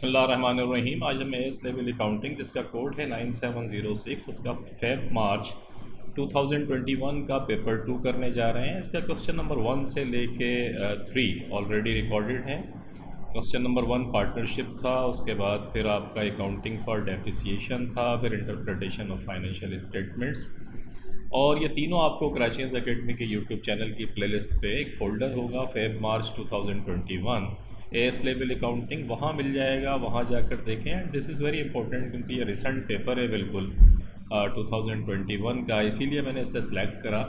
बिस्मिल्लाहिर्रहमानिर्रहीम। आज हम एस लेवल अकाउंटिंग जिसका कोड है 9706 उसका फेब मार्च 2021 का पेपर 2 करने जा रहे हैं। इसका क्वेश्चन नंबर 1 से लेके 3 ऑलरेडी रिकॉर्डेड हैं। क्वेश्चन नंबर 1 पार्टनरशिप था, उसके बाद फिर आपका अकाउंटिंग फॉर डेप्रिसिएशन था, फिर इंटरप्रिटेशन ऑफ फाइनेंशियल स्टेटमेंट्स। और ये तीनों आपको कराची एकेडमी के यूट्यूब चैनल की प्लेलिस्ट पे एक फ़ोल्डर होगा Feb March 2021 S level accounting, वहाँ मिल जाएगा, वहाँ जाकर देखें। And this is very important क्योंकि ये रिसेंट पेपर है बिल्कुल 2021 का, इसीलिए मैंने इसे सेलेक्ट करा।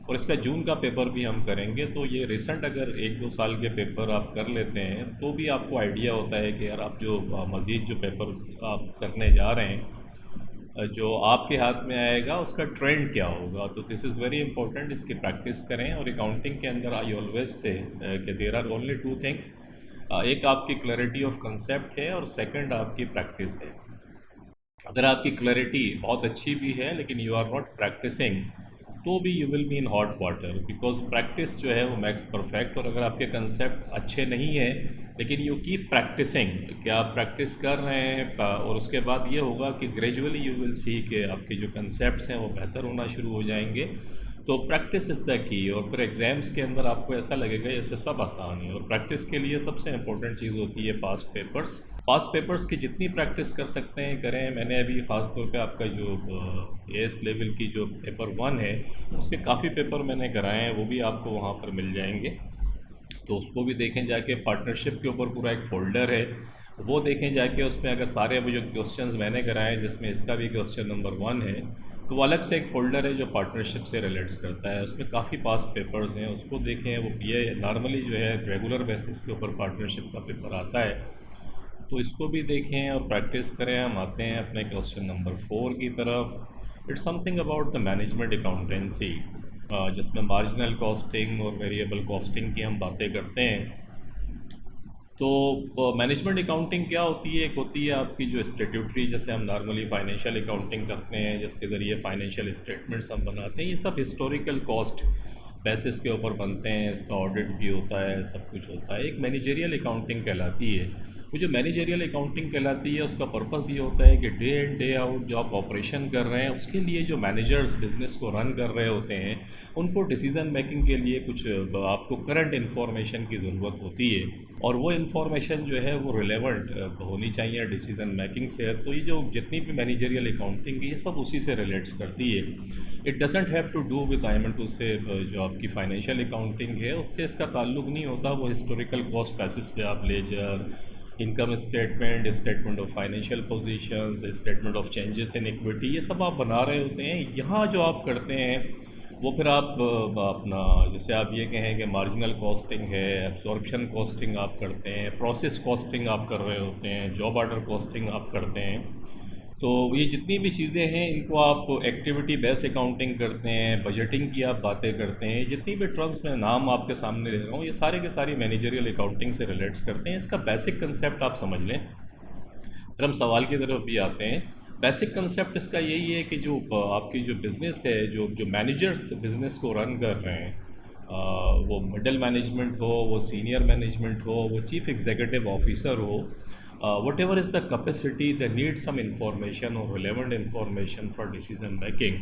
और इसका जून का पेपर भी हम करेंगे, तो ये रिसेंट अगर 1-2 साल के पेपर आप कर लेते हैं तो भी आपको आइडिया होता है कि यार आप जो मज़ीद जो पेपर आप करने जा रहे हैं, जो आपके हाथ में आएगा उसका ट्रेंड क्या होगा। तो दिस इज़ वेरी इंपॉर्टेंट, इसकी प्रैक्टिस करें। और अकाउंटिंग के अंदर आई ऑलवेज से कि देयर आर ओनली 2 थिंग्स, एक आपकी क्लैरिटी ऑफ कंसेप्ट है और सेकंड आपकी प्रैक्टिस है। अगर आपकी क्लैरिटी बहुत अच्छी भी है लेकिन यू आर नॉट प्रैक्टिसिंग तो भी you will be in hot water, because practice जो है वो मैक्स परफेक्ट। और अगर आपके कंसेप्ट अच्छे नहीं है लेकिन यू कीप प्रैक्टिसिंग, कि आप प्रैक्टिस कर रहे हैं, और उसके बाद ये होगा कि ग्रेजुअली यू विल सी कि आपके जो कंसेप्ट्स हैं वो बेहतर होना शुरू हो जाएंगे। तो प्रैक्टिस इज़ द की। और फिर एग्ज़ाम्स के अंदर आपको ऐसा लगेगा जैसे सब आसान है। और प्रैक्टिस के लिए सबसे इंपॉर्टेंट चीज़ होती है पास्ट पेपर्स। पास्ट पेपर्स की जितनी प्रैक्टिस कर सकते हैं करें। मैंने अभी ख़ास तौर पे आपका जो एस लेवल की जो पेपर 1 है उसके काफ़ी पेपर मैंने कराए हैं, वो भी आपको वहाँ पर मिल जाएंगे, तो उसको भी देखें जाके। पार्टनरशिप के ऊपर पूरा एक फ़ोल्डर है, वो देखें जाके। उसमें अगर सारे वो जो क्वेश्चंस मैंने कराए हैं जिसमें इसका भी क्वेश्चन नंबर 1 है, तो वो अलग से एक फ़ोल्डर है जो पार्टनरशिप से रिलेट्स करता है। उसमें काफ़ी पास्ट पेपर्स हैं, उसको देखें। वो ये नॉर्मली जो है रेगुलर बेसिस के ऊपर पार्टनरशिप का पेपर आता है, तो इसको भी देखें और प्रैक्टिस करें। हम आते हैं अपने क्वेश्चन नंबर 4 की तरफ। It's something about the management accountancy, जिसमें मार्जिनल कॉस्टिंग और वेरिएबल कॉस्टिंग की हम बातें करते हैं। तो मैनेजमेंट अकाउंटिंग क्या होती है? एक होती है आपकी जो स्टेट्यूटरी, जैसे हम नॉर्मली फाइनेंशियल अकाउंटिंग करते हैं जिसके ज़रिए फाइनेंशियल स्टेटमेंट्स हम बनाते हैं। ये सब हिस्टोरिकल कॉस्ट बेसिस के ऊपर बनते हैं, इसका ऑडिट भी होता है, सब कुछ होता है। एक मैनेजरियल अकाउंटिंग कहलाती है। वो जो मैनेजरियल अकाउंटिंग कहलाती है उसका पर्पस ये होता है कि डे इन डे आउट जो आप ऑपरेशन कर रहे हैं उसके लिए जो मैनेजर्स बिज़नेस को रन कर रहे होते हैं उनको डिसीज़न मेकिंग के लिए कुछ आपको करंट इन्फॉर्मेशन की ज़रूरत होती है, और वो इन्फॉर्मेशन जो है वो रिलेवेंट होनी चाहिए डिसीज़न मेकिंग से। तो ये जो जितनी भी मैनेजरियल अकाउंटिंग है ये सब उसी से रिलेट्स करती है। It doesn't have to do with I to से जो आपकी फाइनेंशियल अकाउंटिंग है उससे इसका ताल्लुक नहीं होता। वो हिस्टोरिकल कॉस्ट बेसिस पे आप ledger, income statement, statement of financial positions, statement of changes in equity, ये सब आप बना रहे होते हैं। यहाँ जो आप करते हैं वो फिर आप अपना जैसे आप ये कहें कि मार्जिनल कॉस्टिंग है, एब्जॉर्प्शन कॉस्टिंग आप करते हैं, प्रोसेस कॉस्टिंग आप कर रहे होते हैं, जॉब ऑर्डर कॉस्टिंग आप करते हैं। तो ये जितनी भी चीज़ें हैं इनको आप एक्टिविटी बेस्ड अकाउंटिंग करते हैं, बजटिंग की आप बातें करते हैं। जितनी भी टर्म्स मैं नाम आपके सामने ले रहा हूँ ये सारे के सारी मैनेजरियल अकाउंटिंग से रिलेट्स करते हैं। इसका बेसिक कंसेप्ट आप समझ लें। फिर हम सवाल की तरफ भी आते हैं। बेसिक कंसेप्ट इसका यही है कि जो आपकी जो बिज़नेस है, जो मैनेजर्स बिज़नेस को रन कर रहे हैं, वो मिडिल मैनेजमेंट हो, वो सीनियर मैनेजमेंट हो, वो चीफ एग्जीक्यूटिव ऑफिसर हो, whatever is the capacity, they need some information और relevant information for decision making.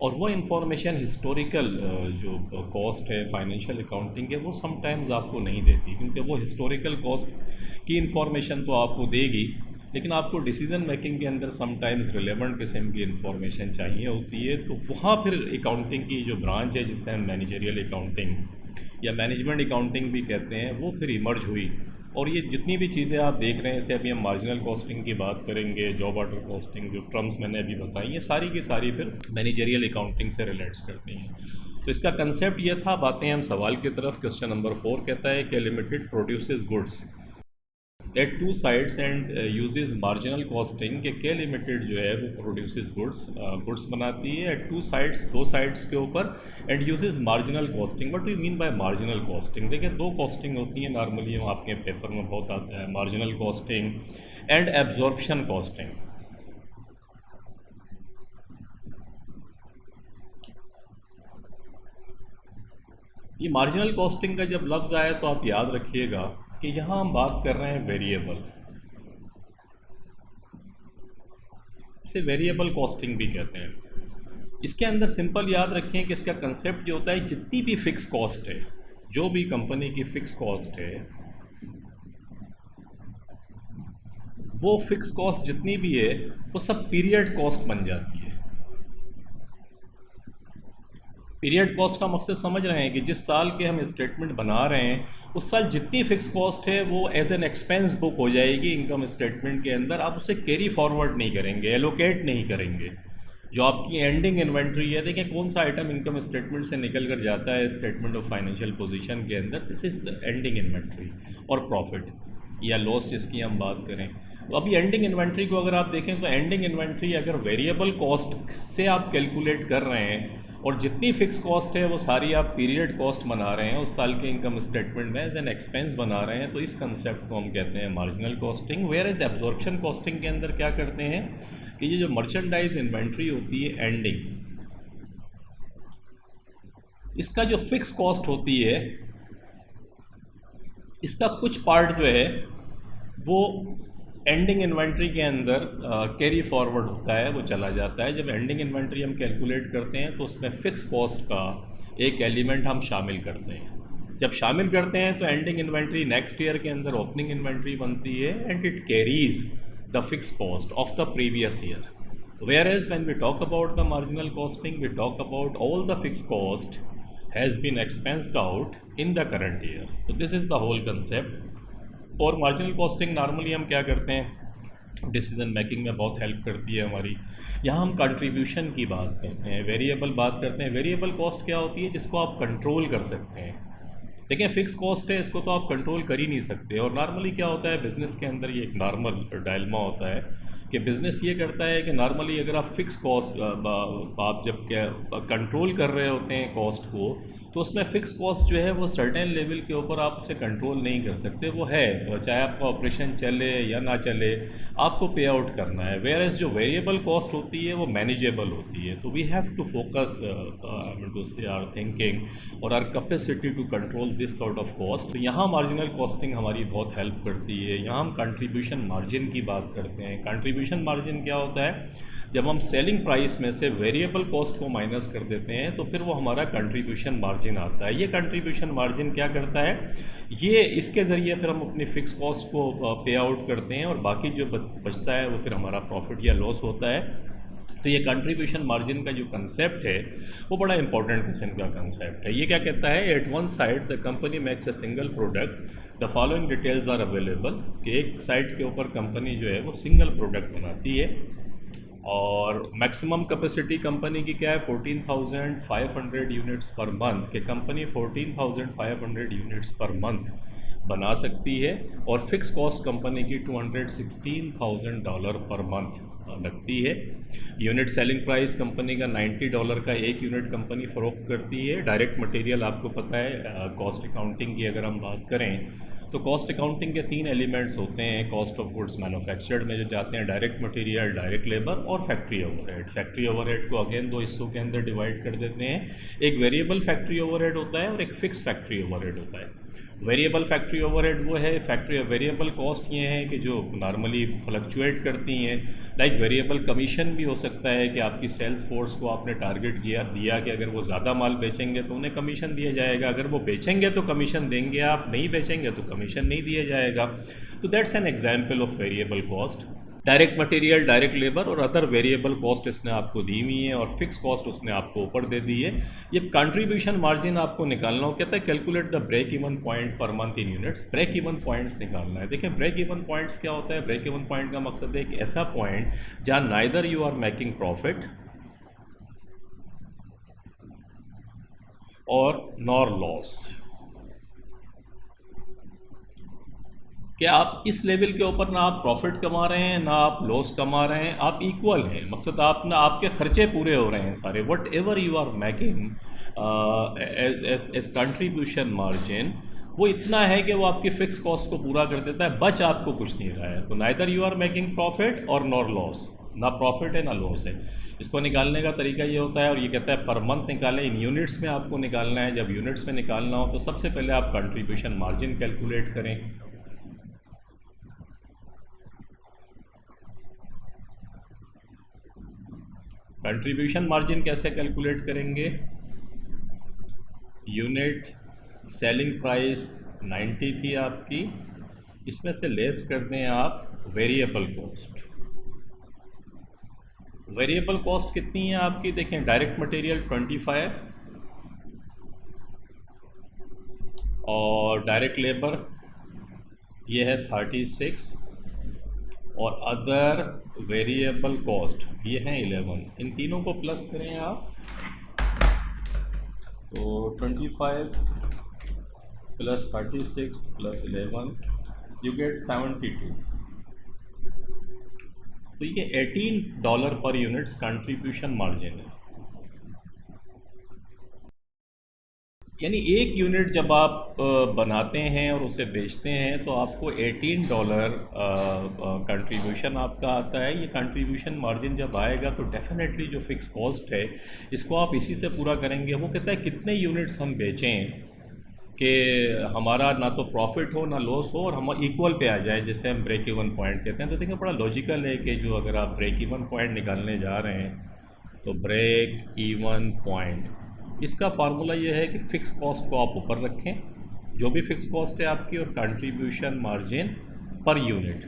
और वो इंफॉर्मेशन हिस्टोरिकल जो कॉस्ट है फाइनेंशियल अकाउंटिंग है वो समटाइम्स आपको नहीं देती, क्योंकि वो हिस्टोरिकल कॉस्ट की इंफॉर्मेशन तो आपको देगी लेकिन आपको डिसीजन मेकिंग के अंदर समटाइम्स रिलेवेंट किस्म की इंफॉर्मेशन चाहिए होती है। तो वहाँ फिर अकाउंटिंग की जो ब्रांच है जिससे हम मैनेजरियल अकाउंटिंग या मैनेजमेंट अकाउंटिंग भी कहते हैं वो फिर इमर्ज हुई। और ये जितनी भी चीज़ें आप देख रहे हैं, जैसे अभी हम मार्जिनल कॉस्टिंग की बात करेंगे, जॉब ऑर्डर कॉस्टिंग, जो टर्म्स मैंने अभी बताई, ये सारी की सारी फिर मैनेजरियल अकाउंटिंग से रिलेट्स करती हैं। तो इसका कंसेप्ट ये था। बातें हम सवाल की तरफ। क्वेश्चन नंबर 4 कहता है कि limited produces goods at 2 sides and uses marginal costing, के के लिमिटेड जो है वो प्रोड्यूसेस गुड्स बनाती है एट 2 साइड्स, 2 साइड्स के ऊपर, and uses marginal costing. What do you mean by marginal costing? देखिए 2 कॉस्टिंग होती है नॉर्मली, आपके पेपर में बहुत आता है, marginal costing and absorption costing. ये मार्जिनल कॉस्टिंग का जब लफ्ज़ आया तो आप याद रखिएगा कि यहाँ हम बात कर रहे हैं वेरिएबल। इसे वेरिएबल कॉस्टिंग भी कहते हैं। इसके अंदर सिंपल याद रखें कि इसका कंसेप्ट जो होता है, जितनी भी फिक्स कॉस्ट है, जो भी कंपनी की फिक्स कॉस्ट है, वो फिक्स कॉस्ट जितनी भी है वो सब पीरियड कॉस्ट बन जाती है। पीरियड कॉस्ट का मकसद समझ रहे हैं कि जिस साल के हम स्टेटमेंट बना रहे हैं उस साल जितनी फिक्स कॉस्ट है वो एज एन एक्सपेंस बुक हो जाएगी इनकम स्टेटमेंट के अंदर। आप उसे कैरी फॉरवर्ड नहीं करेंगे, एलोकेट नहीं करेंगे। जो आपकी एंडिंग इन्वेंट्री है, देखें कौन सा आइटम इनकम स्टेटमेंट से निकल कर जाता है स्टेटमेंट ऑफ फाइनेंशियल पोजीशन के अंदर, दिस इज एंडिंग इन्वेंट्री और प्रॉफिट या लॉस जिसकी हम बात करें। तो अभी एंडिंग इन्वेंट्री को अगर आप देखें तो एंडिंग इन्वेंट्री अगर वेरिएबल कॉस्ट से आप कैलकुलेट कर रहे हैं और जितनी फिक्स कॉस्ट है वो सारी आप पीरियड कॉस्ट बना रहे हैं उस साल के इनकम स्टेटमेंट में एज एन एक्सपेंस बना रहे हैं, तो इस कंसेप्ट को हम कहते हैं marginal costing. Whereas absorption costing के अंदर क्या करते हैं कि ये जो मर्चेंडाइज इन्वेंट्री होती है एंडिंग, इसका जो फिक्स कॉस्ट होती है इसका कुछ पार्ट जो है वो एंडिंग इन्वेंट्री के अंदर कैरी फॉरवर्ड होता है, वो चला जाता है। जब एंडिंग इन्वेंट्री हम कैलकुलेट करते हैं तो उसमें फ़िक्स कॉस्ट का एक एलिमेंट हम शामिल करते हैं। जब शामिल करते हैं तो एंडिंग इन्वेंट्री नेक्स्ट ईयर के अंदर ओपनिंग इन्वेंट्री बनती है and it carries the fix cost of the previous year. Whereas when we talk about the marginal costing we talk about all the fix cost has been expensed out in the current year. तो this is the whole concept. और marginal costing normally हम क्या करते हैं, decision making में बहुत help करती है हमारी। यहाँ हम कंट्रीब्यूशन की बात करते हैं, वेरिएबल बात करते हैं। वेरिएबल कॉस्ट क्या होती है, जिसको आप कंट्रोल कर सकते हैं। देखिए फिक्स कॉस्ट है, इसको तो आप कंट्रोल कर ही नहीं सकते। और नॉर्मली क्या होता है बिज़नेस के अंदर, ये एक नॉर्मल डायलेमा होता है कि बिज़नेस ये करता है कि नॉर्मली अगर आप फिक्स कॉस्ट आप जब क्या कंट्रोल कर रहे होते हैं कॉस्ट को, तो उसमें फ़िक्स कॉस्ट जो है वो सर्टेन लेवल के ऊपर आप उसे कंट्रोल नहीं कर सकते। वो है, चाहे आपका ऑपरेशन चले या ना चले, आपको पे आउट करना है। वेयर एज जो वेरिएबल कॉस्ट होती है वो मैनेजेबल होती है। तो we have to focus to say our thinking और our capacity to control this sort of cost. तो यहाँ मार्जिनल कॉस्टिंग हमारी बहुत हेल्प करती है। यहाँ हम कंट्रीब्यूशन मार्जिन की बात करते हैं। कंट्रीब्यूशन मार्जिन क्या होता है, जब हम सेलिंग प्राइस में से वेरिएबल कॉस्ट को माइनस कर देते हैं तो फिर वो हमारा कंट्रीब्यूशन मार्जिन आता है। ये कंट्रीब्यूशन मार्जिन क्या करता है, ये इसके ज़रिए फिर हम अपनी फ़िक्स कॉस्ट को पे आउट करते हैं और बाकी जो बचता है वो फिर हमारा प्रॉफिट या लॉस होता है। तो ये कंट्रीब्यूशन मार्जिन का जो कंसेप्ट है वो बड़ा इंपॉर्टेंट किस्म का कंसेप्ट है। ये क्या कहता है, at one side the company makes a single product, the following details are available. कि एक साइड के ऊपर कंपनी जो है वो सिंगल प्रोडक्ट बनाती है और मैक्सिमम कैपेसिटी कंपनी की क्या है, 14,500 यूनिट्स पर मंथ। के कंपनी 14,500 यूनिट्स पर मंथ बना सकती है और फिक्स कॉस्ट कंपनी की $216,000 पर मंथ लगती है। यूनिट सेलिंग प्राइस कंपनी का $90 का एक यूनिट कंपनी फ़रोख्त करती है। डायरेक्ट मटेरियल आपको पता है, कॉस्ट अकाउंटिंग की अगर हम बात करें तो कॉस्ट अकाउंटिंग के 3 एलिमेंट्स होते हैं कॉस्ट ऑफ गुड्स मैन्युफैक्चर्ड में जो जाते हैं, डायरेक्ट मटेरियल, डायरेक्ट लेबर और फैक्ट्री ओवरहेड। फैक्ट्री ओवरहेड को अगेन 2 हिस्सों के अंदर डिवाइड कर देते हैं। एक वेरिएबल फैक्ट्री ओवरहेड होता है और एक फिक्स फैक्ट्री ओवरहेड होता है। वेरिएबल फैक्ट्री ओवरहेड वो है, फैक्ट्री वेरिएबल कॉस्ट ये है कि जो नॉर्मली फ्लक्चुएट करती हैं। लाइक वेरिएबल कमीशन भी हो सकता है कि आपकी सेल्स फोर्स को आपने टारगेट दिया कि अगर वो ज़्यादा माल बेचेंगे तो उन्हें कमीशन दिया जाएगा, अगर वो बेचेंगे तो कमीशन देंगे, आप नहीं बेचेंगे तो कमीशन नहीं दिया जाएगा। तो that's an example of variable cost. Direct material, direct labour और अदर वेरिएबल कॉस्ट इसने आपको दी हुई है और फिक्स कॉस्ट उसने आपको ऊपर दे दी है। ये कंट्रीब्यूशन मार्जिन आपको निकालना हो, कहता है calculate the break even point per month in units. Break even points निकालना है। देखिए ब्रेक इवन पॉइंट्स क्या होता है, ब्रेक इवन पॉइंट का मकसद है एक ऐसा पॉइंट जहाँ neither you are making profit और नॉर लॉस। कि आप इस लेवल के ऊपर ना आप प्रॉफिट कमा रहे हैं ना आप लॉस कमा रहे हैं, आप इक्वल हैं। मकसद आप ना आपके खर्चे पूरे हो रहे हैं सारे। Whatever you are making as contribution margin, वो इतना है कि वो आपकी फ़िक्स कॉस्ट को पूरा कर देता है, बच आपको कुछ नहीं रहा है। तो neither you are making profit और नॉर लॉस, ना प्रॉफिट है ना लॉस है। इसको निकालने का तरीका ये होता है और ये कहता है पर मंथ निकालें, इन यूनिट्स में आपको निकालना है। जब यूनिट्स में निकालना हो तो सबसे पहले आप कंट्रीब्यूशन मार्जिन कैलकुलेट करें। कंट्रीब्यूशन मार्जिन कैसे कैलकुलेट करेंगे? यूनिट सेलिंग प्राइस 90 थी आपकी, इसमें से लेस कर दें आप वेरिएबल कॉस्ट। वेरिएबल कॉस्ट कितनी है आपकी? देखें, डायरेक्ट मटेरियल 25 और डायरेक्ट लेबर ये है 36 और अदर वेरिएबल कॉस्ट ये हैं 11। इन तीनों को प्लस करें आप तो 25 प्लस 36 प्लस 11 यू गेट 72। तो ये $18 पर यूनिट्स कंट्रीब्यूशन मार्जिन है। यानी एक यूनिट जब आप बनाते हैं और उसे बेचते हैं तो आपको $18 कंट्रीब्यूशन आपका आता है। ये कंट्रीब्यूशन मार्जिन जब आएगा तो डेफिनेटली जो फिक्स कॉस्ट है इसको आप इसी से पूरा करेंगे। वो कहता है कितने यूनिट्स हम बेचें कि हमारा ना तो प्रॉफिट हो ना लॉस हो और हम इक्वल पे आ जाए, जैसे हम ब्रेक इवन पॉइंट कहते हैं। तो देखिए बड़ा लॉजिकल है कि जो अगर आप ब्रेक इवन पॉइंट निकालने जा रहे हैं तो ब्रेक इवन पॉइंट इसका फार्मूला ये है कि फ़िक्स कॉस्ट को आप ऊपर रखें, जो भी फ़िक्स कॉस्ट है आपकी, और कंट्रीब्यूशन मार्जिन पर यूनिट।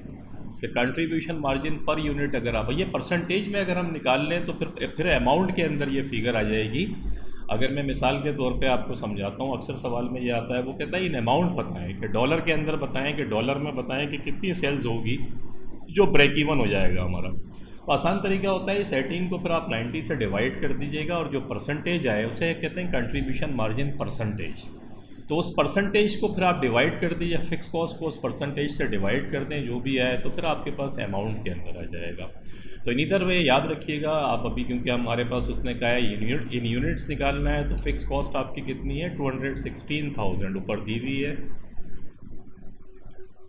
कि कंट्रीब्यूशन मार्जिन पर यूनिट अगर आप ये परसेंटेज में अगर हम निकाल लें तो फिर अमाउंट के अंदर ये फिगर आ जाएगी। अगर मैं मिसाल के तौर पे आपको समझाता हूँ, अक्सर सवाल में ये आता है, वो कहता है इन अमाउंट बताएं कि डॉलर के अंदर बताएं कि डॉलर में बताएं कि कितनी सेल्स होगी जो ब्रेक इवन हो जाएगा हमारा। तो आसान तरीका होता है इस 18 को फिर आप 90 से डिवाइड कर दीजिएगा और जो परसेंटेज आए उसे कहते हैं कंट्रीब्यूशन मार्जिन परसेंटेज। तो उस परसेंटेज को फिर आप डिवाइड कर दीजिए, फिक्स कॉस्ट को उस परसेंटेज से डिवाइड कर दें, जो भी आए तो फिर आपके पास अमाउंट के अंदर आ जाएगा। तो इन इधर वे याद रखिएगा आप अभी, क्योंकि हमारे पास उसने कहा है इन यूनिट्स निकालना है। तो फिक्स कॉस्ट आपकी कितनी है? 216,000 ऊपर दी हुई है।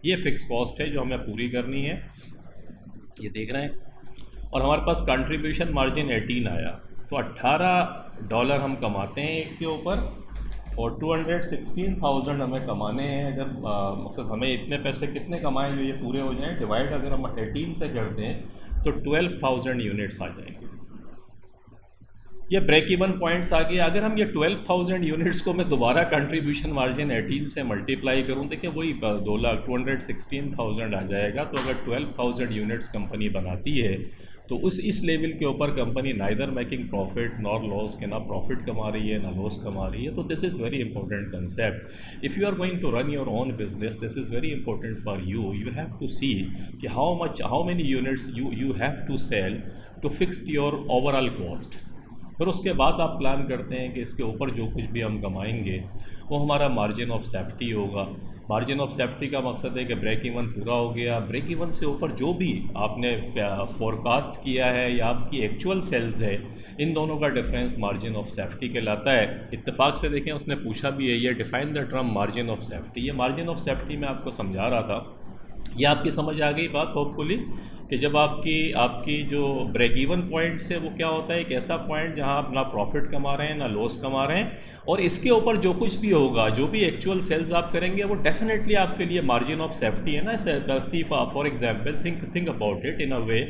ये फिक्स कॉस्ट है जो हमें पूरी करनी है, ये देख रहे हैं। और हमारे पास कंट्रीब्यूशन मार्जिन 18 आया, तो $18 हम कमाते हैं एक के ऊपर और 216,000 हमें कमाने हैं। अगर मकसद हमें इतने पैसे कितने कमाएं जो ये पूरे हो जाएं, डिवाइड अगर हम 18 से करते हैं तो 12,000 यूनिट्स आ जाएंगे। ये ब्रेक इवन पॉइंट्स आ गए। अगर हम ये 12,000 यूनिट्स को मैं दोबारा कंट्रीब्यूशन मार्जिन 18 से मल्टीप्लाई करूं, देखिए वही 216,000 आ जाएगा। तो अगर 12,000 यूनिट्स कंपनी बनाती है तो इस लेवल के ऊपर company neither making profit nor loss, के ना प्रॉफिट कमा रही है ना लॉस कमा रही है। तो this is very important concept. If you are going to run your own business, this is very important for you. You have to see कि how many units you have to sell to fix your overall cost. फिर उसके बाद आप plan करते हैं कि इसके ऊपर जो कुछ भी हम कमाएंगे वो हमारा मार्जिन ऑफ सेफ्टी होगा। मार्जिन ऑफ सेफ्टी का मकसद है कि ब्रेक इवन पूरा हो गया, ब्रेक इवन से ऊपर जो भी आपने फोरकास्ट किया है या आपकी एक्चुअल सेल्स है, इन दोनों का डिफरेंस मार्जिन ऑफ सेफ्टी कहलाता है। इत्तेफाक से देखें उसने पूछा भी है, ये define the term margin of safety. ये मार्जिन ऑफ सेफ्टी मैं आपको समझा रहा था, ये आपकी समझ आ गई बात होपफुली, कि जब आपकी जो ब्रेक इवन पॉइंट है वो क्या होता है, एक ऐसा पॉइंट जहां आप ना प्रॉफिट कमा रहे हैं ना लॉस कमा रहे हैं, और इसके ऊपर जो कुछ भी होगा, जो भी एक्चुअल सेल्स आप करेंगे वो डेफिनेटली आपके लिए मार्जिन ऑफ सेफ्टी है ना। See for example think about it in a way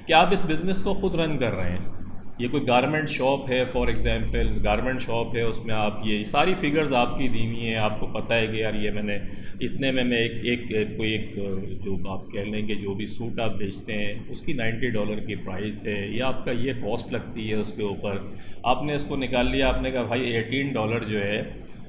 कि आप इस बिज़नेस को खुद रन कर रहे हैं। ये कोई गारमेंट शॉप है, फॉर एग्जांपल गारमेंट शॉप है, उसमें आप ये सारी फिगर्स आपकी दी हुई हैं, आपको पता है कि यार ये मैंने इतने में मैं एक जो आप कह लेंगे जो भी सूट आप बेचते हैं उसकी $90 की प्राइस है, या आपका ये कॉस्ट लगती है उसके ऊपर, आपने इसको निकाल लिया, आपने कहा भाई $18 जो है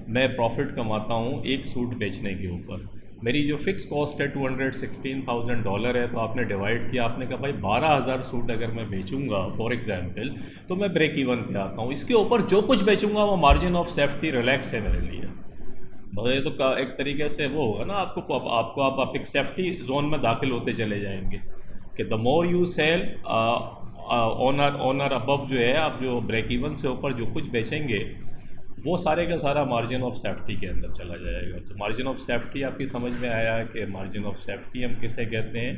मैं प्रॉफिट कमाता हूँ एक सूट बेचने के ऊपर, मेरी जो फिक्स कॉस्ट है $216,000 है। तो आपने डिवाइड किया, आपने कहा भाई 12,000 सूट अगर मैं बेचूंगा फॉर एग्जांपल तो मैं ब्रेक इवन पे आता हूँ, इसके ऊपर जो कुछ बेचूंगा वो मार्जिन ऑफ सेफ्टी रिलैक्स है मेरे लिए। ये तो एक तरीके से वो होगा ना, आप एक सेफ्टी जोन में दाखिल होते चले जाएंगे कि the more you sell on or above जो है, आप जो ब्रेक इवन से ऊपर जो कुछ बेचेंगे वो सारे का सारा मार्जिन ऑफ सेफ्टी के अंदर चला जाएगा। तो मार्जिन ऑफ सेफ्टी आपकी समझ में आया कि मार्जिन ऑफ सेफ्टी हम किसे कहते हैं।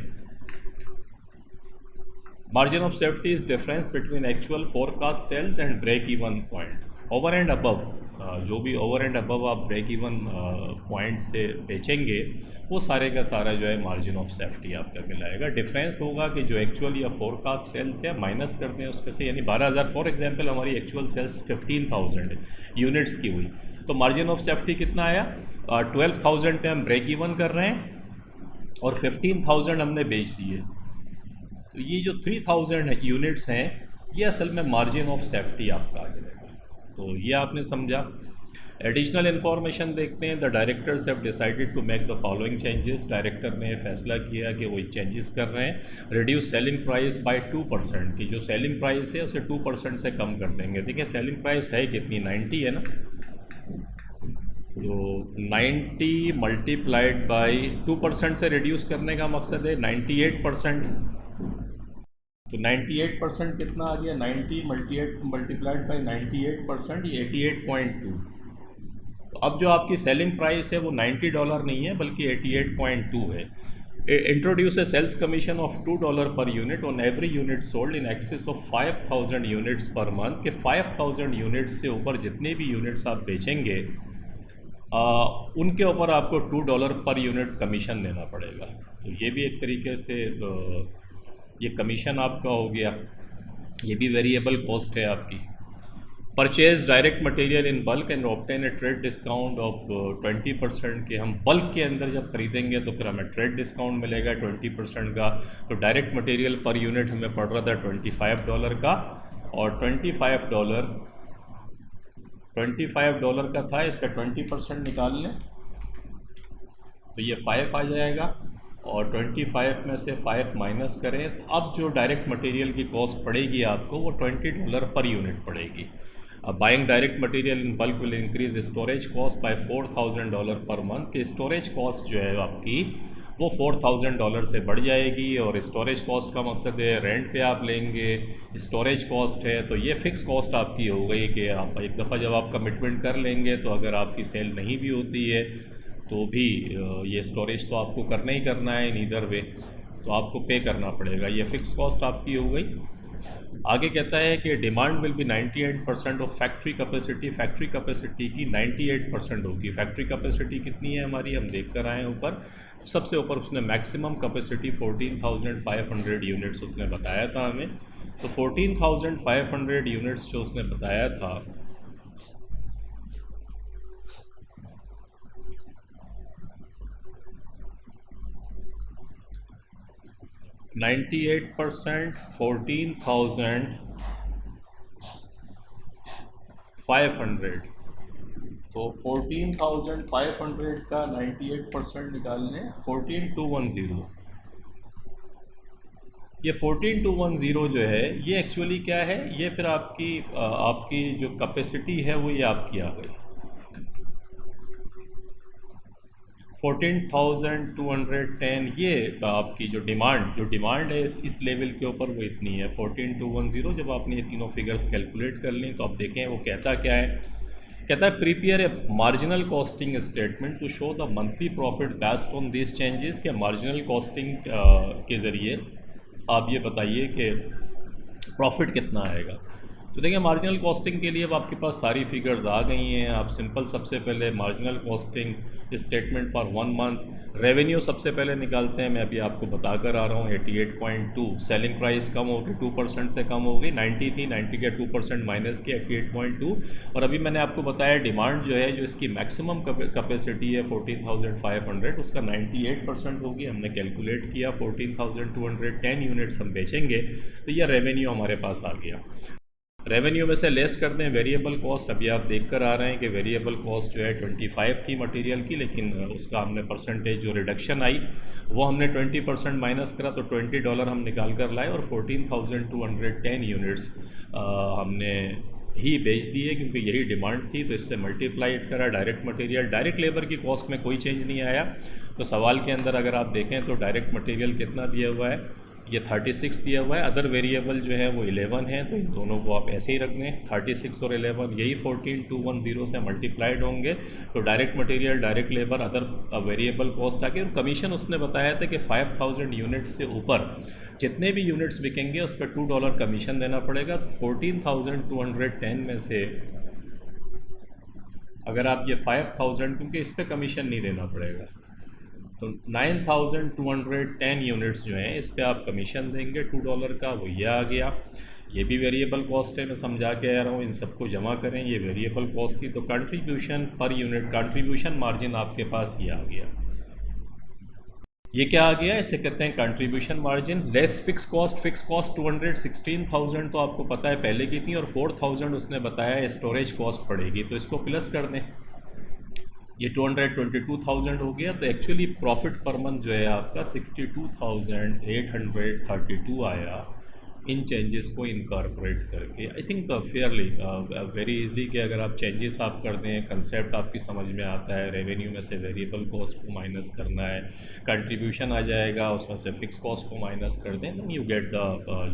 Margin of safety is difference between actual forecast sales and break even point. Over and above जो भी ओवर एंड अबव आप ब्रेक इवन पॉइंट से बेचेंगे वो सारे का सारा जो है मार्जिन ऑफ सेफ्टी आपका कहलाएगा। डिफरेंस होगा कि जो एक्चुअल या फोरकास्ट सेल्स है माइनस करते हैं उसमें से, यानी 12,000 फॉर एग्जांपल हमारी एक्चुअल सेल्स 15,000 यूनिट्स की हुई, तो मार्जिन ऑफ सेफ्टी कितना आया, 12,000 पे हम ब्रेक इवन कर रहे हैं और 15,000 हमने बेच दिए। तो ये जो 3,000 यूनिट्स हैं ये असल में मार्जिन ऑफ सेफ्टी आपका आ जाएगा। तो ये आपने समझा। एडिशनल इन्फॉर्मेशन देखते हैं। The directors have decided to make the following changes. Director ने फैसला किया कि वो चेंजेस कर रहे हैं। रिड्यूस सेलिंग प्राइस बाय 2%, की जो सेलिंग प्राइस है उसे 2% से कम कर देंगे। देखिए सेलिंग प्राइस है कितनी, 90 है ना, तो 90 मल्टीप्लाइड बाई 2% से रिड्यूस करने का मकसद है 98%। तो 98% कितना आ गया, 90 मल्टीप्लाइड बाई 98%, ये 88.2। तो अब जो आपकी सेलिंग प्राइस है वो $90 नहीं है बल्कि 88.2 है। Introduce a sales commission of $2 per unit on every unit sold in excess of 5,000 units per month, के 5,000 यूनिट्स से ऊपर जितने भी यूनिट्स आप बेचेंगे उनके ऊपर आपको $2 पर यूनिट कमीशन देना पड़ेगा। तो ये भी एक तरीके से ये कमीशन आपका हो गया, ये भी वेरिएबल कॉस्ट है आपकी। Purchase direct material in bulk and obtain a trade discount of 20%, के हम बल्क के अंदर जब खरीदेंगे तो फिर हमें ट्रेड डिस्काउंट मिलेगा 20% का। तो डायरेक्ट मटेरियल पर यूनिट हमें पड़ रहा था $25 का, और $25 का था, इसका 20% निकाल लें तो ये 5 आ जाएगा, और 25 में से 5 माइनस करें। अब जो डायरेक्ट मटेरियल की कॉस्ट पड़ेगी आपको वो $20 पर यूनिट पड़ेगी। अब buying direct material in bulk will increase storage cost by $4,000 per month, कि स्टोरेज कॉस्ट जो है आपकी वो $4,000 से बढ़ जाएगी। और स्टोरेज कॉस्ट का मकसद है रेंट पे आप लेंगे, स्टोरेज कॉस्ट है, तो ये फिक्स कॉस्ट आपकी हो गई कि आप एक दफ़ा जब आप कमिटमेंट कर लेंगे तो अगर आपकी सेल नहीं भी होती है तो भी ये स्टोरेज तो आपको करना ही करना है इन ईदर वे, तो आपको पे करना पड़ेगा। ये फिक्स कॉस्ट आपकी हो गई। आगे कहता है कि demand will be 98% of factory capacity, factory capacity की 98% होगी। फैक्ट्री कैपेसिटी कितनी है हमारी, हम देख कर आए ऊपर, सबसे ऊपर उसने मैक्सिमम कैपेसिटी 14,500 यूनिट्स उसने बताया था हमें। तो 14,500 यूनिट्स जो उसने बताया था, %, 14,500, तो 14,500 का 98% निकालने 14,210। ये 14,210 जो है ये एक्चुअली क्या है, ये फिर आपकी जो कैपेसिटी है वो ये आपकी आ गई 14,210। ये आपकी जो डिमांड है इस लेवल के ऊपर वो इतनी है 14,210। जब आपने ये तीनों फिगर्स कैलकुलेट कर ली तो आप देखें वो कहता क्या है, कहता है prepare a marginal costing statement to show the monthly profit based on this changes, के मार्जिनल कॉस्टिंग के ज़रिए आप ये बताइए कि प्रॉफिट कितना आएगा। तो देखिए मार्जिनल कॉस्टिंग के लिए अब आपके पास सारी फिगर्स आ गई हैं। आप सिंपल सबसे पहले marginal costing statement for 1 month, revenue सबसे पहले निकालते हैं। मैं अभी आपको बता कर आ रहा हूँ 88.2, सेलिंग प्राइस कम होगी 2% से कम हो गई, 90 थी, 90 के 2% माइनस की 88.2। और अभी मैंने आपको बताया डिमांड जो है, जो इसकी मैक्सिमम कैपेसिटी है 14,500, उसका 98% होगी। हमने कैलकुलेट किया 14,210 यूनिट्स हम बेचेंगे, तो यह रेवेन्यू हमारे पास आ गया। रेवेन्यू में से लेस कर दें वेरिएबल कॉस्ट। अभी आप देख कर आ रहे हैं कि वेरिएबल कॉस्ट जो है 25 थी मटेरियल की, लेकिन उसका हमने परसेंटेज जो रिडक्शन आई वो हमने 20% माइनस करा, तो $20 हम निकाल कर लाए और 14,210 यूनिट्स हमने ही बेच दिए, क्योंकि यही डिमांड थी। तो इससे मल्टीप्लाइड करा डायरेक्ट मटेरियल, डायरेक्ट लेबर की कॉस्ट में कोई चेंज नहीं आया। तो सवाल के अंदर अगर आप देखें तो डायरेक्ट मटेरियल कितना दिया हुआ है, ये 36 दिया हुआ है। अदर वेरिएबल जो है वो 11 है, तो इन दोनों को आप ऐसे ही रख दें, 36 और 11 यही 14,210 से मल्टीप्लाइड होंगे। तो direct material, direct labour, other variable cost आके, और कमीशन उसने बताया था कि 5,000 यूनिट्स से ऊपर जितने भी यूनिट्स बिकेंगे उस पर $2 कमीशन देना पड़ेगा। तो 14,210 में से अगर आप ये 5000, क्योंकि इस पर कमीशन नहीं देना पड़ेगा, तो 9210 यूनिट्स जो हैं इस पे आप कमीशन देंगे $2 का, वो ये आ गया। ये भी वेरिएबल कॉस्ट है, मैं समझा के आ रहा हूँ, इन सबको जमा करें, ये वेरिएबल कॉस्ट थी। तो contribution per unit, contribution margin आपके पास ये आ गया। ये क्या आ गया, इसे कहते हैं contribution margin less fix cost. Fix cost 216,000 तो आपको पता है पहले की थी, और 4,000 उसने बताया स्टोरेज कॉस्ट पड़ेगी, तो इसको प्लस कर दें, ये 222,000 हो गया। तो एक्चुअली प्रॉफिट पर मंथ जो है आपका 62,832 आया इन चेंजेस को इनकॉर्पोरेट करके। I think fairly very easy कि अगर आप चेंजेस आप कर दें, कंसेप्ट आपकी समझ में आता है, रेवेन्यू में से वेरिएबल कॉस्ट को माइनस करना है, कंट्रीब्यूशन आ जाएगा, उसमें से फिक्स कॉस्ट को माइनस कर दें, देन यू गेट द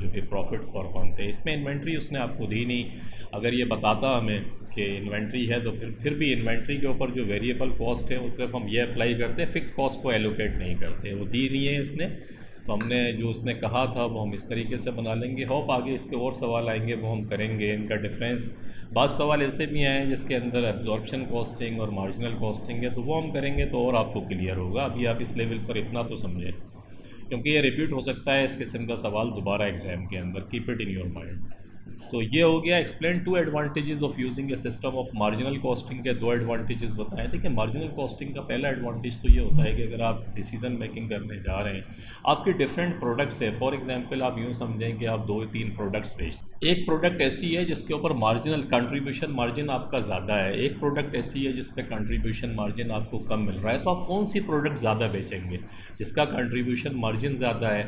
जो कि प्रॉफिट फॉर मंथ है। इसमें इन्वेंट्री उसने आपको दी नहीं, अगर ये बताता हमें कि इन्वेंट्री है तो फिर भी इन्वेंट्री के ऊपर जो वेरिएबल कॉस्ट है उस सिर्फ हम ये अप्लाई करते हैं, फिक्स कॉस्ट को एलोकेट नहीं करते, वो दी नहीं है इसने। तो हमने जो उसने कहा था वो हम इस तरीके से बना लेंगे। होप आगे इसके और सवाल आएंगे वो हम करेंगे, इनका डिफरेंस। बाद सवाल ऐसे भी आए जिसके अंदर एब्जॉर्प्शन कॉस्टिंग और मार्जिनल कॉस्टिंग है, तो वो हम करेंगे तो और आपको क्लियर होगा। अभी आप इस लेवल पर इतना तो समझें, क्योंकि ये रिपीट हो सकता है इस किस्म का सवाल दोबारा एग्जाम के अंदर, keep it in your mind. तो ये हो गया explain 2 advantages of using A system of marginal costing के 2 एडवांटेजेस बताए। देखिए मार्जिनल कॉस्टिंग का पहला एडवांटेज तो ये होता है कि अगर आप डिसीजन मेकिंग करने जा रहे हैं, आपके डिफरेंट प्रोडक्ट्स है, फॉर एग्जांपल आप यूँ समझें कि आप 2-3 प्रोडक्ट्स बेचते, एक प्रोडक्ट ऐसी है जिसके ऊपर मार्जिनल कंट्रीब्यूशन मार्जिन आपका ज़्यादा है, एक प्रोडक्ट ऐसी है जिस पे कंट्रीब्यूशन मार्जिन आपको कम मिल रहा है, तो आप कौन सी प्रोडक्ट ज़्यादा बेचेंगे, जिसका कंट्रीब्यूशन मार्जिन ज़्यादा है।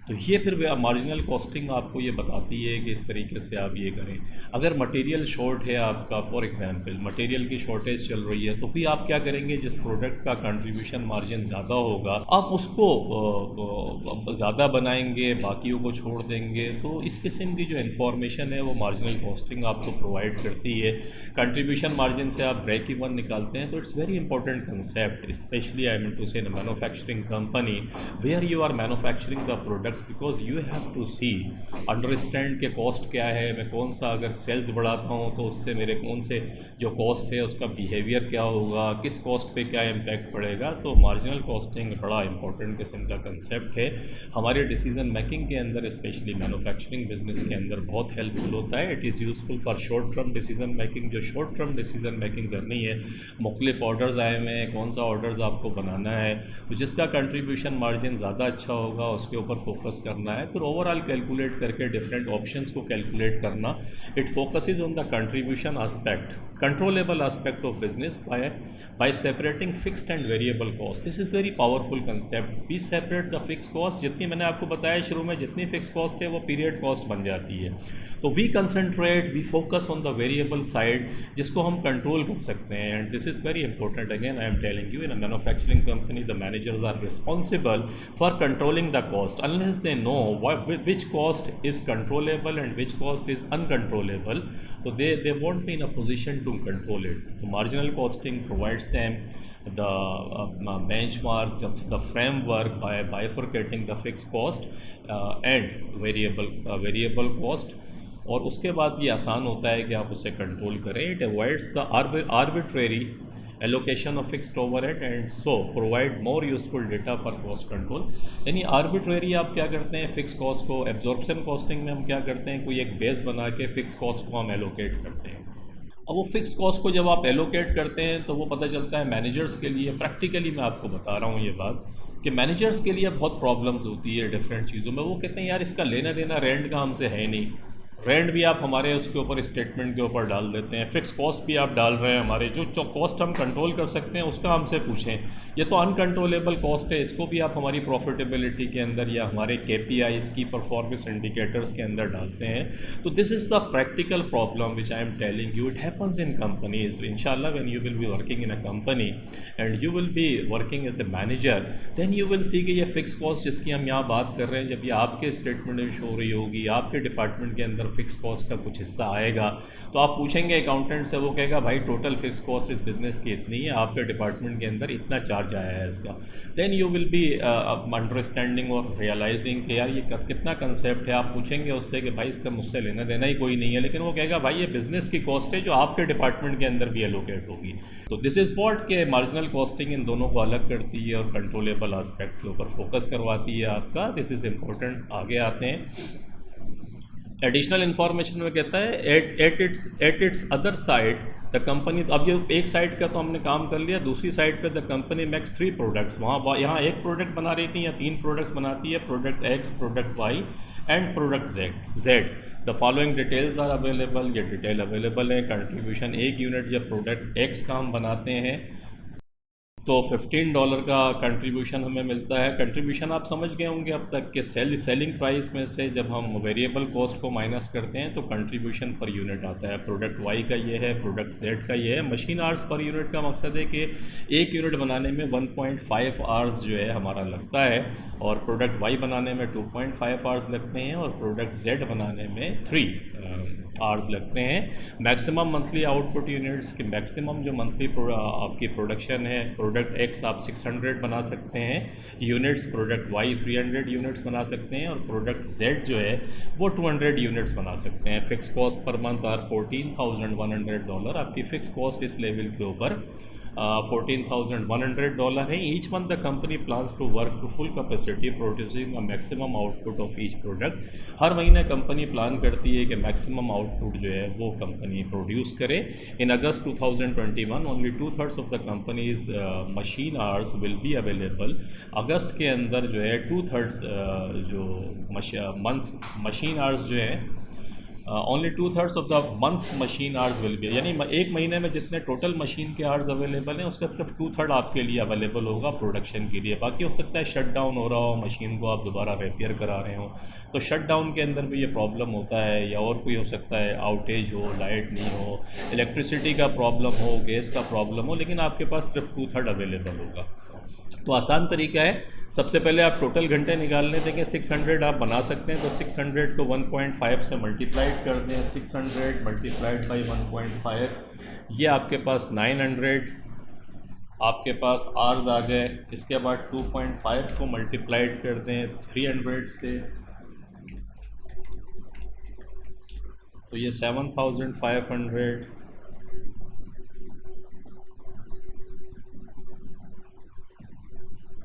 तो ये फिर मार्जिनल कॉस्टिंग आपको ये बताती है कि इस तरीके से आप ये करें। अगर मटेरियल शॉर्ट है आपका, फॉर एग्जांपल मटेरियल की शॉर्टेज चल रही है, तो भी आप क्या करेंगे, जिस प्रोडक्ट का कंट्रीब्यूशन मार्जिन ज़्यादा होगा आप उसको ज़्यादा बनाएंगे, बाकियों को छोड़ देंगे। तो इस किस्म की जो इन्फॉर्मेशन है वो मार्जिनल कॉस्टिंग आपको प्रोवाइड करती है। कंट्रीब्यूशन मार्जिन से आप ब्रेक इवन निकालते हैं, तो it's very important concept, specially I mean to say in manufacturing company where you are manufacturing the products, because you have to see understand के cost क्या है, मैं कौन सा अगर सेल्स बढ़ाता हूँ तो उससे मेरे कौन से जो कॉस्ट है उसका बिहेवियर क्या होगा, किस कॉस्ट पे क्या इम्पैक्ट पड़ेगा। तो मार्जिनल कॉस्टिंग बड़ा इंपॉर्टेंट किस्म का कंसेप्ट है हमारे डिसीजन मेकिंग के अंदर, स्पेशली मैन्युफैक्चरिंग बिजनेस के अंदर बहुत हेल्पफुल होता है। It is useful for short term decision making, जो शॉर्ट टर्म डिसीजन मेकिंग करनी है, मुख्तलिफ ऑर्डर्स आए हुए हैं, कौन सा ऑर्डर्स आपको बनाना है, तो जिसका कंट्रीब्यूशन मार्जिन ज़्यादा अच्छा होगा उसके ऊपर फोकस करना है। फिर ओवरऑल कैलकुलेट करके डिफरेंट ऑप्शंस को कैलकुलेट करना, it focuses on the contribution aspect, controllable aspect of business by separating fixed and variable cost. This is very powerful concept. We separate the fixed cost, जितनी मैंने आपको बताया शुरू में, जितनी फिक्स कॉस्ट है वो पीरियड कॉस्ट बन जाती है। तो we concentrate, we focus on the variable side, जिसको हम कंट्रोल कर सकते हैं। And this is very important, again I am telling you, in a manufacturing company the managers are responsible for controlling the cost, unless they know which cost is controllable and which cost is uncontrollable, so they won't be in a position to control it. So marginal costing provides them the benchmark, the framework by bifurcating the fixed cost and variable cost, और उसके बाद ये आसान होता है कि आप उसे कंट्रोल करें। It avoids the arbitrary allocation of fixed overhead and so provide more useful data for cost control. यानी आर्बिट्रेरी आप क्या करते हैं, फिक्स कॉस्ट को, एब्जॉर्प्शन कॉस्टिंग में हम क्या करते हैं, कोई एक बेस बना के फिक्स कॉस्ट को हम एलोकेट करते हैं। अब वो फिक्स कॉस्ट को जब आप एलोकेट करते हैं तो वो पता चलता है मैनेजर्स के लिए, प्रैक्टिकली मैं आपको बता रहा हूँ ये बात, कि मैनेजर्स के लिए बहुत प्रॉब्लम्स होती है डिफरेंट चीज़ों में। वो कहते हैं यार इसका लेना देना रेंट का हमसे है नहीं, रेंट भी आप हमारे उसके ऊपर स्टेटमेंट के ऊपर डाल देते हैं, फिक्स कॉस्ट भी आप डाल रहे हैं, हमारे जो कॉस्ट हम कंट्रोल कर सकते हैं उसका हमसे पूछें। ये तो अनकंट्रोलेबल कॉस्ट है, इसको भी आप हमारी प्रॉफिटेबिलिटी के अंदर या हमारे KPIs की परफॉर्मेंस इंडिकेटर्स के अंदर डालते हैं। तो this is the practical problem which I am telling you, it happens in companies. इंशाल्लाह when you will be working in a company and you will be working as a manager, then you will see कि ये fix cost जिसकी हम यहाँ बात कर रहे हैं, जब ये आपके स्टेटमेंट में शो हो रही होगी, आपके डिपार्टमेंट के अंदर फिक्स कॉस्ट का कुछ हिस्सा आएगा, तो आप पूछेंगे अकाउंटेंट से, वो कहेगा भाई टोटल फिक्स कॉस्ट इस बिज़नेस की इतनी है, आपके डिपार्टमेंट के अंदर इतना चार्ज आया है इसका। Then you will be understanding और रियलाइजिंग कि यार ये कितना कंसेप्ट है। आप पूछेंगे उससे कि भाई इसका मुझसे लेना देना ही कोई नहीं है, लेकिन वो कहेगा भाई ये बिज़नेस की कॉस्ट है जो आपके डिपार्टमेंट के अंदर भी एलोकेट होगी। तो दिस इज़ वॉट के मार्जिनल कॉस्टिंग इन दोनों को अलग करती है और कंट्रोलेबल आस्पेक्ट के ऊपर फोकस करवाती है आपका। This is important. आगे आते हैं एडिशनल इन्फॉर्मेशन में, कहता है at its other side the company. तो अब ये एक साइड का तो हमने काम कर लिया, दूसरी साइड पे द कंपनी मेक्स 3 प्रोडक्ट्स। वहाँ यहाँ एक प्रोडक्ट बना रही थी या 3 प्रोडक्ट्स बनाती है, product X, product Y and product Z. The following details are available, ये डिटेल अवेलेबल है। कंट्रीब्यूशन 1 यूनिट जब प्रोडक्ट एक्स का हम बनाते हैं तो $15 का कंट्रीब्यूशन हमें मिलता है। कंट्रीब्यूशन आप समझ गए होंगे अब तक कि सेलिंग प्राइस में से जब हम वेरिएबल कॉस्ट को माइनस करते हैं तो कंट्रीब्यूशन पर यूनिट आता है। प्रोडक्ट वाई का ये है, प्रोडक्ट जेड का ये है। मशीन आवर्स पर यूनिट का मकसद है कि 1 यूनिट बनाने में 1.5 आवर्स जो है हमारा लगता है, और प्रोडक्ट वाई बनाने में 2.5 आवर्स लगते हैं, और प्रोडक्ट जेड बनाने में 3 आवर्स लगते हैं। मैक्सिमम मंथली आउटपुट यूनिट्स की मैक्सिमम जो मंथली आपकी प्रोडक्शन है, प्रोडक्ट एक्स आप 600 बना सकते हैं यूनिट्स, प्रोडक्ट वाई 300 यूनिट्स बना सकते हैं, और प्रोडक्ट जेड जो है वो 200 यूनिट्स बना सकते हैं। Fix cost per month are $14,100। आपकी फ़िक्स कॉस्ट इस लेवल के ऊपर $14,100 है। Each month the company plans to work to full capacity producing a maximum output of each product. हर महीने कंपनी प्लान करती है कि मैक्सिमम आउटपुट जो है वो कंपनी प्रोड्यूस करे। In August 2021 only 2/3 of the company's machine hours will be available. अगस्त के अंदर जो है 2/3 जो मशीन आवर्स जो है only 2/3 of the months machine hours will B, यानी एक महीने में जितने टोटल मशीन के आवर्स अवेलेबल हैं उसका सिर्फ 2/3 आपके लिए अवेलेबल होगा प्रोडक्शन के लिए। बाकी हो सकता है शट डाउन हो रहा हो, मशीन को आप दोबारा रिपेयर करा रहे हो, तो शट डाउन के अंदर भी ये प्रॉब्लम होता है, या और कोई हो सकता है आउटेज हो, लाइट नहीं हो, इलेक्ट्रिसिटी का प्रॉब्लम हो, गैस का प्रॉब्लम हो, लेकिन आपके पास सिर्फ 2/3 अवेलेबल होगा। तो आसान तरीका है, सबसे पहले आप टोटल घंटे निकालने देंगे। 600 आप बना सकते हैं, तो 600 को 1.5 से मल्टीप्लाइड कर दें। 600 मल्टीप्लाइड बाई 1.5, ये आपके पास 900 आपके पास आवर्स आ गए। इसके बाद 2.5 को मल्टीप्लाइड कर दें 300 से, तो ये 7,500।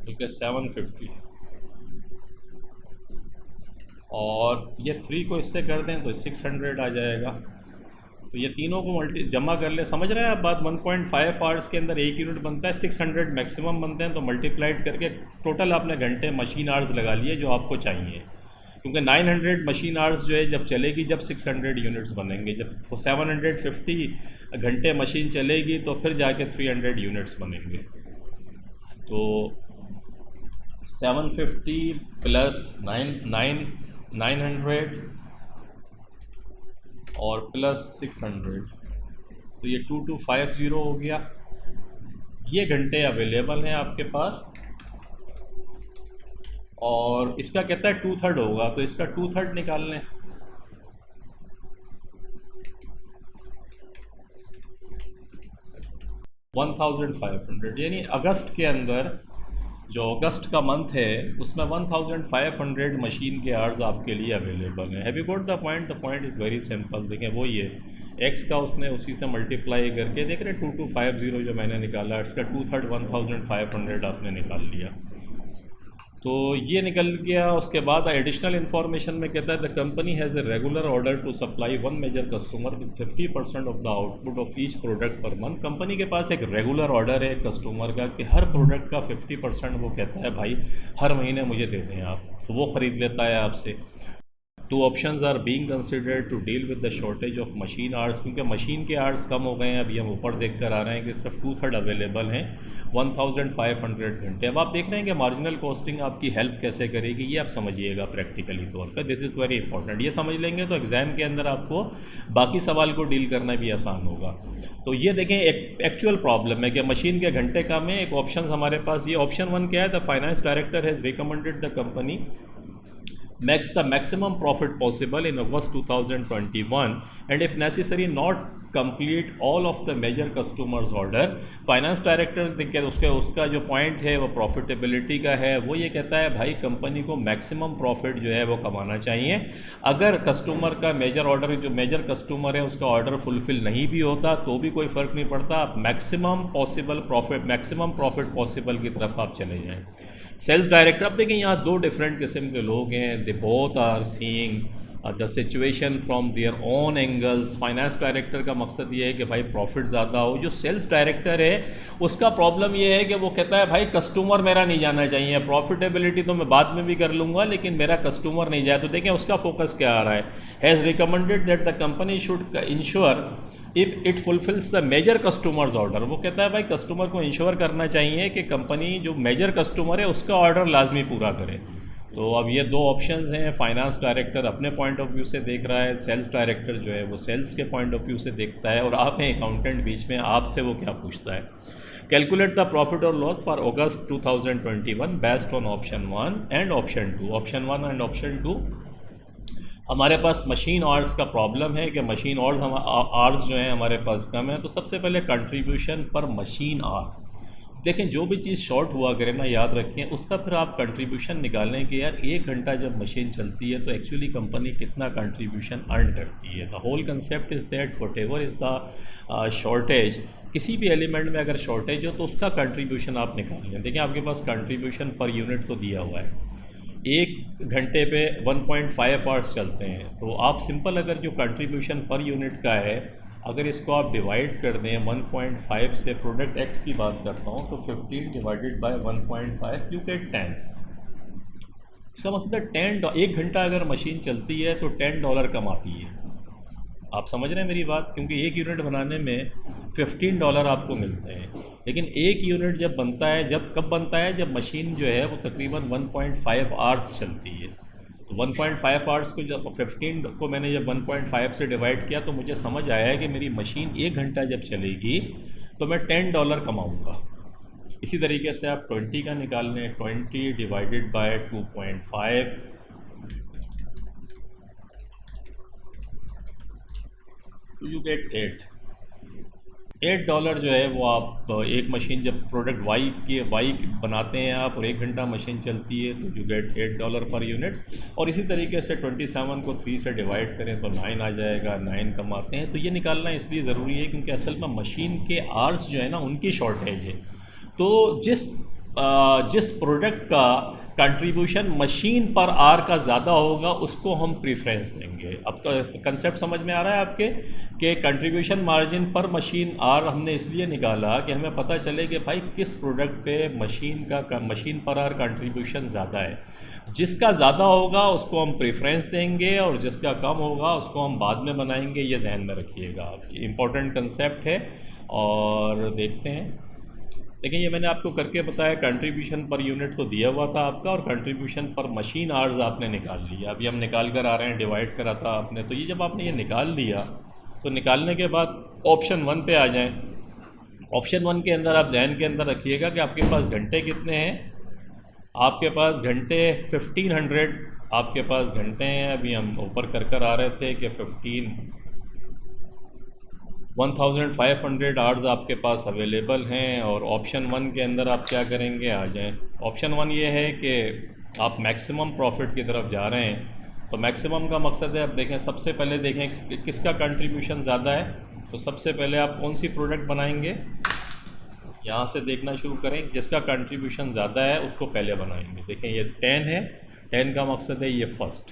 ठीक है, 750, और ये 3 को इससे कर दें तो 600 आ जाएगा। तो ये तीनों को जमा कर ले, समझ रहे हैं आप बात। 1.5 आवर्स के अंदर 1 यूनिट बनता है, 600 मैक्सिमम बनते हैं, तो मल्टीप्लाइड करके टोटल आपने घंटे मशीन आवर्स लगा लिए जो आपको चाहिए, क्योंकि 900 मशीन आवर्स जो है जब चलेगी जब 600 यूनिट्स बनेंगे। जब 750 घंटे मशीन चलेगी तो फिर जाके 300 यूनिट्स बनेंगे। तो 750 प्लस 900 और प्लस 600, तो ये 2250 हो गया। ये घंटे अवेलेबल हैं आपके पास, और इसका कहता है 2/3 होगा, तो इसका 2/3 निकाल लें। 1500, यानी अगस्त के अंदर जो अगस्त का मंथ है उसमें 1500 मशीन के आवर्स आपके लिए अवेलेबल हैं। Have you got the point? The point is very simple. देखें वो ये एक्स का उसने उसी से मल्टीप्लाई करके, देख रहे 2250 जो मैंने निकाला, इसका 2/3 1500 आपने निकाल लिया, तो ये निकल गया। उसके बाद एडिशनल इन्फॉर्मेशन में कहता है the company has a regular order to supply 1 major customer with 50% of the output of each product per month. Company के पास एक रेगुलर ऑर्डर है कस्टमर का कि हर प्रोडक्ट का 50% वो कहता है भाई हर महीने मुझे दे दें आप, तो वो ख़रीद लेता है आपसे। 2 options are being considered to deal with the shortage of machine hours, क्योंकि मशीन के आवर्स कम हो गए हैं। अभी हम ऊपर देख कर आ रहे हैं कि सिर्फ 2/3 अवेलेबल हैं, 1500 घंटे। अब आप देख रहे हैं कि मार्जिनल कॉस्टिंग आपकी हेल्प कैसे करेगी, ये आप समझिएगा प्रैक्टिकली तौर पर। This is very important. ये समझ लेंगे तो एग्ज़ाम के अंदर आपको बाकी सवाल को डील करना भी आसान होगा। तो ये देखें एक एक्चुअल प्रॉब्लम है कि मशीन के घंटे कम है। एक ऑप्शन हमारे पास, ये ऑप्शन 1 क्या है, the finance director has recommended the company makes the maximum profit possible in August 2021 and if necessary not complete all of the major customers order। Finance director देखिए उसका जो पॉइंट है वो प्रॉफिटेबिलिटी का है। वो ये कहता है भाई कंपनी को मैक्सिमम प्रॉफिट जो है वो कमाना चाहिए। अगर कस्टमर का मेजर ऑर्डर जो मेजर कस्टमर है उसका ऑर्डर फुलफिल नहीं भी होता तो भी कोई फ़र्क नहीं पड़ता, आप मैक्सिमम प्रॉफिट पॉसिबल की तरफ आप चले जाएँ। सेल्स डायरेक्टर, अब देखिए यहाँ दो डिफरेंट किस्म के लोग हैं, they both are seeing the situation from their own angles. Finance director का मकसद ये है कि भाई प्रॉफिट ज़्यादा हो। जो सेल्स डायरेक्टर है उसका प्रॉब्लम ये है कि वो कहता है भाई कस्टमर मेरा नहीं जाना चाहिए, प्रॉफिटेबिलिटी तो मैं बाद में भी कर लूँगा लेकिन मेरा कस्टमर नहीं जाए। तो देखें उसका फोकस क्या आ रहा है, has recommended that the company should ensure if it fulfils the major customer's order. वो कहता है भाई कस्टमर को इंश्योर करना चाहिए कि कंपनी जो मेजर कस्टमर है उसका ऑर्डर लाजमी पूरा करे। तो अब ये दो ऑप्शंस हैं, फाइनेंस डायरेक्टर अपने पॉइंट ऑफ व्यू से देख रहा है, सेल्स डायरेक्टर जो है वो सेल्स के पॉइंट ऑफ व्यू से देखता है, और आप हैं अकाउंटेंट बीच में, आपसे वो क्या पूछता है। कैलकुलेट द प्रॉफिट और loss for August 2021 based on option 1 and option 2। Option 1 and option 2 हमारे पास मशीन आवर्स का प्रॉब्लम है कि मशीन आवर्स जो हैं हमारे पास कम है। तो सबसे पहले कंट्रीब्यूशन पर मशीन आवर देखें, जो भी चीज़ शॉर्ट हुआ करे ना याद रखें उसका फिर आप कंट्रीब्यूशन निकालें कि यार 1 घंटा जब मशीन चलती है तो एक्चुअली कंपनी कितना कंट्रीब्यूशन अर्न करती है। The whole concept is that whatever is the shortage, किसी भी एलिमेंट में अगर शॉर्टेज हो तो उसका कंट्रीब्यूशन आप निकाल लें। देखिए आपके पास कंट्रीब्यूशन पर यूनिट तो दिया हुआ है, 1 घंटे पे 1.5 आवर्स चलते हैं, तो आप सिंपल अगर जो कंट्रीब्यूशन पर यूनिट का है अगर इसको आप डिवाइड कर दें 1.5 से, प्रोडक्ट एक्स की बात करता हूँ, तो 15 डिवाइडेड बाय 1.5 यू गेट 10। इसका मतलब 10 1 घंटा अगर मशीन चलती है तो $10 कमाती है। आप समझ रहे हैं मेरी बात, क्योंकि 1 यूनिट बनाने में $15 आपको मिलते हैं। लेकिन 1 यूनिट जब बनता है, कब बनता है, जब मशीन जो है वो तकरीबन 1.5 आवर्स चलती है। तो 1.5 आवर्स को जब 15 को मैंने जब 1.5 से डिवाइड किया तो मुझे समझ आया कि मेरी मशीन 1 घंटा जब चलेगी तो मैं $10 कमाऊँगा। इसी तरीके से आप 20 का निकाल लें, 20 डिवाइडेड बाय 2.5 तो यू गेट $8 जो है वो आप एक मशीन जब प्रोडक्ट वाई बनाते हैं आप और 1 घंटा मशीन चलती है तो यू गेट $8 पर यूनिट। और इसी तरीके से 27 को 3 से डिवाइड करें तो 9 आ जाएगा, 9 कमाते हैं। तो ये निकालना इसलिए ज़रूरी है क्योंकि असल में मशीन के आवर्स जो है ना उनकी शॉर्टेज है। तो जिस प्रोडक्ट का कंट्रीब्यूशन मशीन पर आर का ज़्यादा होगा उसको हम प्रीफ्रेंस देंगे। अब कंसेप्ट समझ में आ रहा है आपके कि कंट्रीब्यूशन मार्जिन पर मशीन आर हमने इसलिए निकाला कि हमें पता चले कि भाई किस प्रोडक्ट पे मशीन पर आर कंट्रीब्यूशन ज़्यादा है। जिसका ज़्यादा होगा उसको हम प्रेफरेंस देंगे और जिसका कम होगा उसको हम बाद में बनाएंगे। ये जहन में रखिएगा, इम्पोर्टेंट कंसेप्ट है। और देखते हैं, लेकिन ये मैंने आपको करके बताया, कंट्रीब्यूशन पर यूनिट तो दिया हुआ था आपका और कंट्रीब्यूशन पर मशीन आवर्स आपने निकाल लिया। अभी हम निकाल कर आ रहे हैं, डिवाइड करा था आपने। तो ये जब आपने ये निकाल लिया तो निकालने के बाद ऑप्शन 1 पे आ जाएं। ऑप्शन 1 के अंदर आप जहन के अंदर रखिएगा कि आपके पास घंटे कितने हैं। आपके पास घंटे 1500 आपके पास घंटे हैं। अभी हम ऊपर कर आ रहे थे कि 1500 आवर्स आपके पास अवेलेबल हैं। और ऑप्शन 1 के अंदर आप क्या करेंगे, आ जाएं। ऑप्शन 1 ये है कि आप मैक्सिमम प्रॉफिट की तरफ जा रहे हैं। तो मैक्सिमम का मकसद है, आप देखें सबसे पहले देखें कि किसका कंट्रीब्यूशन ज़्यादा है। तो सबसे पहले आप कौन सी प्रोडक्ट बनाएंगे, यहाँ से देखना शुरू करें। जिसका कंट्रीब्यूशन ज़्यादा है उसको पहले बनाएंगे। देखें ये 10 है, 10 का मकसद है ये फर्स्ट,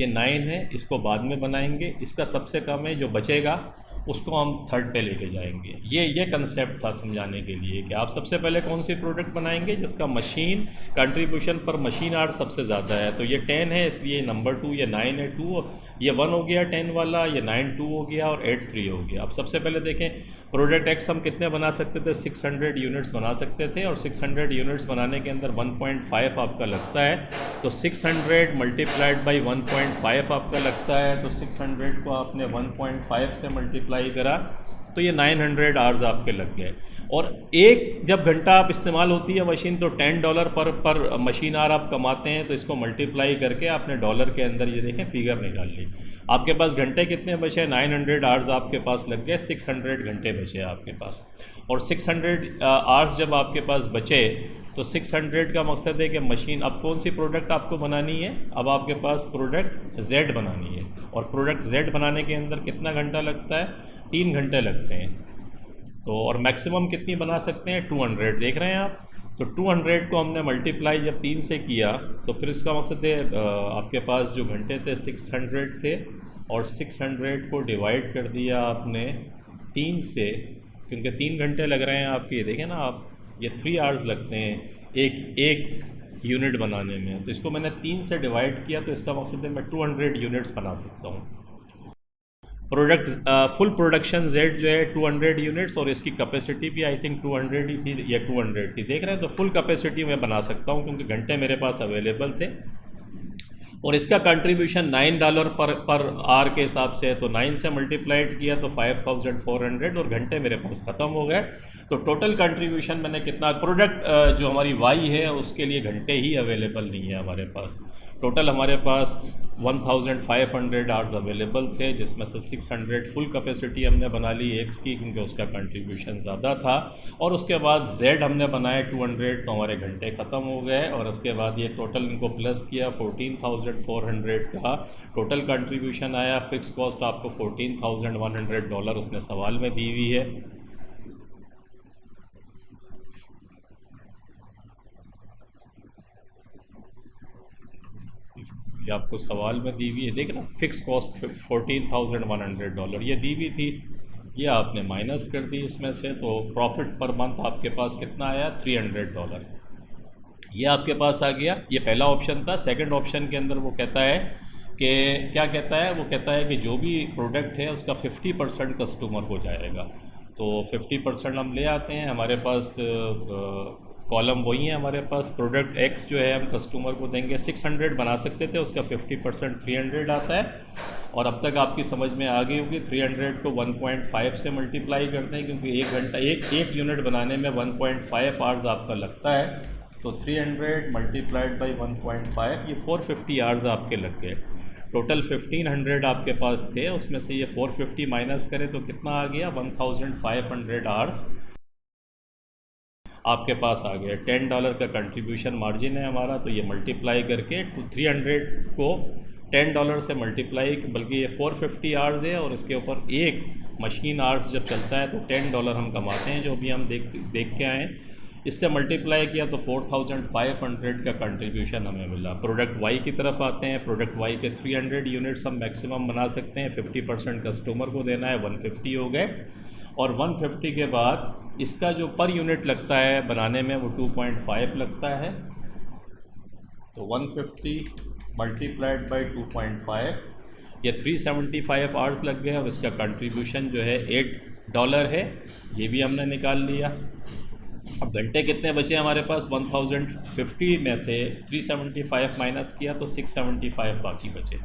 ये 9 है, इसको बाद में बनाएंगे। इसका सबसे कम है, जो बचेगा उसको हम थर्ड पे लेके जाएंगे। ये कंसेप्ट था समझाने के लिए कि आप सबसे पहले कौन सी प्रोडक्ट बनाएंगे जिसका मशीन कंट्रीब्यूशन पर मशीन आवर्स सबसे ज़्यादा है। तो ये 10 है इसलिए नंबर 2, ये 9 है 2, ये 1 हो गया 10 वाला, ये 9 2 हो गया और 8 3 हो गया। अब सबसे पहले देखें प्रोडक्ट एक्स हम कितने बना सकते थे, 600 यूनिट्स बना सकते थे। और 600 यूनिट्स बनाने के अंदर 1.5 आपका लगता है। तो 600 मल्टीप्लाइड बाई 1.5 आपका लगता है। तो 600 को आपने 1.5 से मल्टीप्लाई करा तो ये 900 आवर्स आपके लग गए। और एक जब घंटा आप इस्तेमाल होती है मशीन तो $10 पर मशीन आवर आप कमाते हैं, तो इसको मल्टीप्लाई करके आपने डॉलर के अंदर ये देखें फिगर निकाल ली। आपके पास घंटे कितने बचे? 900 आवर्स आपके पास लग गए, 600 घंटे बचे आपके पास। और 600 आवर्स जब आपके पास बचे तो 600 का मकसद है कि मशीन अब कौन सी प्रोडक्ट आपको बनानी है? अब आपके पास प्रोडक्ट Z बनानी है, और प्रोडक्ट Z बनाने के अंदर कितना घंटा लगता है? 3 घंटे लगते हैं। तो और मैक्सिमम कितनी बना सकते हैं? 200। देख रहे हैं आप? तो 200 को हमने मल्टीप्लाई जब 3 से किया तो फिर इसका मकसद है आपके पास जो घंटे थे 600 थे, और 600 को डिवाइड कर दिया आपने 3 से, क्योंकि 3 घंटे लग रहे हैं आपके, देखें ना आप, ये 3 आवर्स लगते हैं एक यूनिट बनाने में। तो इसको मैंने 3 से डिवाइड किया, तो इसका मकसद है मैं 200 यूनिट्स बना सकता हूँ। प्रोडक्ट फुल प्रोडक्शन Z जो है 200 यूनिट्स, और इसकी कैपेसिटी भी आई थिंक 200 ही थी या 200 थी, देख रहे हैं? तो फुल कैपेसिटी मैं बना सकता हूँ क्योंकि घंटे मेरे पास अवेलेबल थे। और इसका कंट्रीब्यूशन $9 पर आवर के हिसाब से है, तो 9 से मल्टीप्लाइड किया तो 5400, और घंटे मेरे पास ख़त्म हो गए। तो टोटल कंट्रीब्यूशन मैंने कितना, प्रोडक्ट जो हमारी Y है उसके लिए घंटे ही अवेलेबल नहीं है हमारे पास। टोटल हमारे पास 1500 आवर्स अवेलेबल थे, जिसमें से 600 फुल कैपेसिटी हमने बना ली X की, क्योंकि उसका कंट्रीब्यूशन ज़्यादा था। और उसके बाद Z हमने बनाए 200, तो हमारे घंटे ख़त्म हो गए। और उसके बाद ये टोटल इनको प्लस किया, 14,400 का टोटल कंट्रीब्यूशन आया। फिक्स कॉस्ट आपको $14,100 उसने सवाल में दी हुई है। ये आपको सवाल में दी हुई है, देख ना, फिक्स कॉस्ट $14,100 ये दी हुई थी, ये आपने माइनस कर दी इसमें से। तो प्रॉफिट पर मंथ आपके पास कितना आया? $300 ये आपके पास आ गया। ये पहला ऑप्शन था। सेकंड ऑप्शन के अंदर वो कहता है कि क्या कहता है? वो कहता है कि जो भी प्रोडक्ट है उसका 50% कस्टमर को जाएगा। तो 50% हम ले आते हैं, हमारे पास कॉलम वही है हमारे पास। प्रोडक्ट X जो है हम कस्टमर को देंगे, 600 बना सकते थे, उसका 50% 300 आता है। और अब तक आपकी समझ में आ गई होगी, 300 को 1.5 से मल्टीप्लाई करते हैं, क्योंकि एक घंटा एक यूनिट बनाने में 1.5 आवर्स आपका लगता है। तो 300 मल्टीप्लाइड बाई 1.5, ये 450 आवर्स आपके लग गए। टोटल 1500 आपके पास थे, उसमें से ये 450 माइनस करें तो कितना आ गया? 1500 आवर्स आपके पास आ गया। $10 का कंट्रीब्यूशन मार्जिन है हमारा, तो ये मल्टीप्लाई करके 300 को $10 से मल्टीप्लाई, बल्कि ये 450 आवर्स है, और इसके ऊपर एक मशीन आवर्स जब चलता है तो $10 हम कमाते हैं, जो भी हम देख के आए। इससे मल्टीप्लाई किया तो 4500 का कंट्रीब्यूशन हमें मिला। प्रोडक्ट Y की तरफ आते हैं। प्रोडक्ट Y के 300 यूनिट्स हम मैक्सिमम बना सकते हैं, 50% कस्टमर को देना है, 150 हो गए। और 150 के बाद इसका जो पर यूनिट लगता है बनाने में वो 2.5 लगता है। तो 150 मल्टीप्लाइड बाई 2.5, ये 375 आवर्स लग गए। और इसका कंट्रीब्यूशन जो है $8 है, ये भी हमने निकाल लिया। अब घंटे कितने बचे हमारे पास? 1050 में से 375 माइनस किया तो 675 बाकी बचे।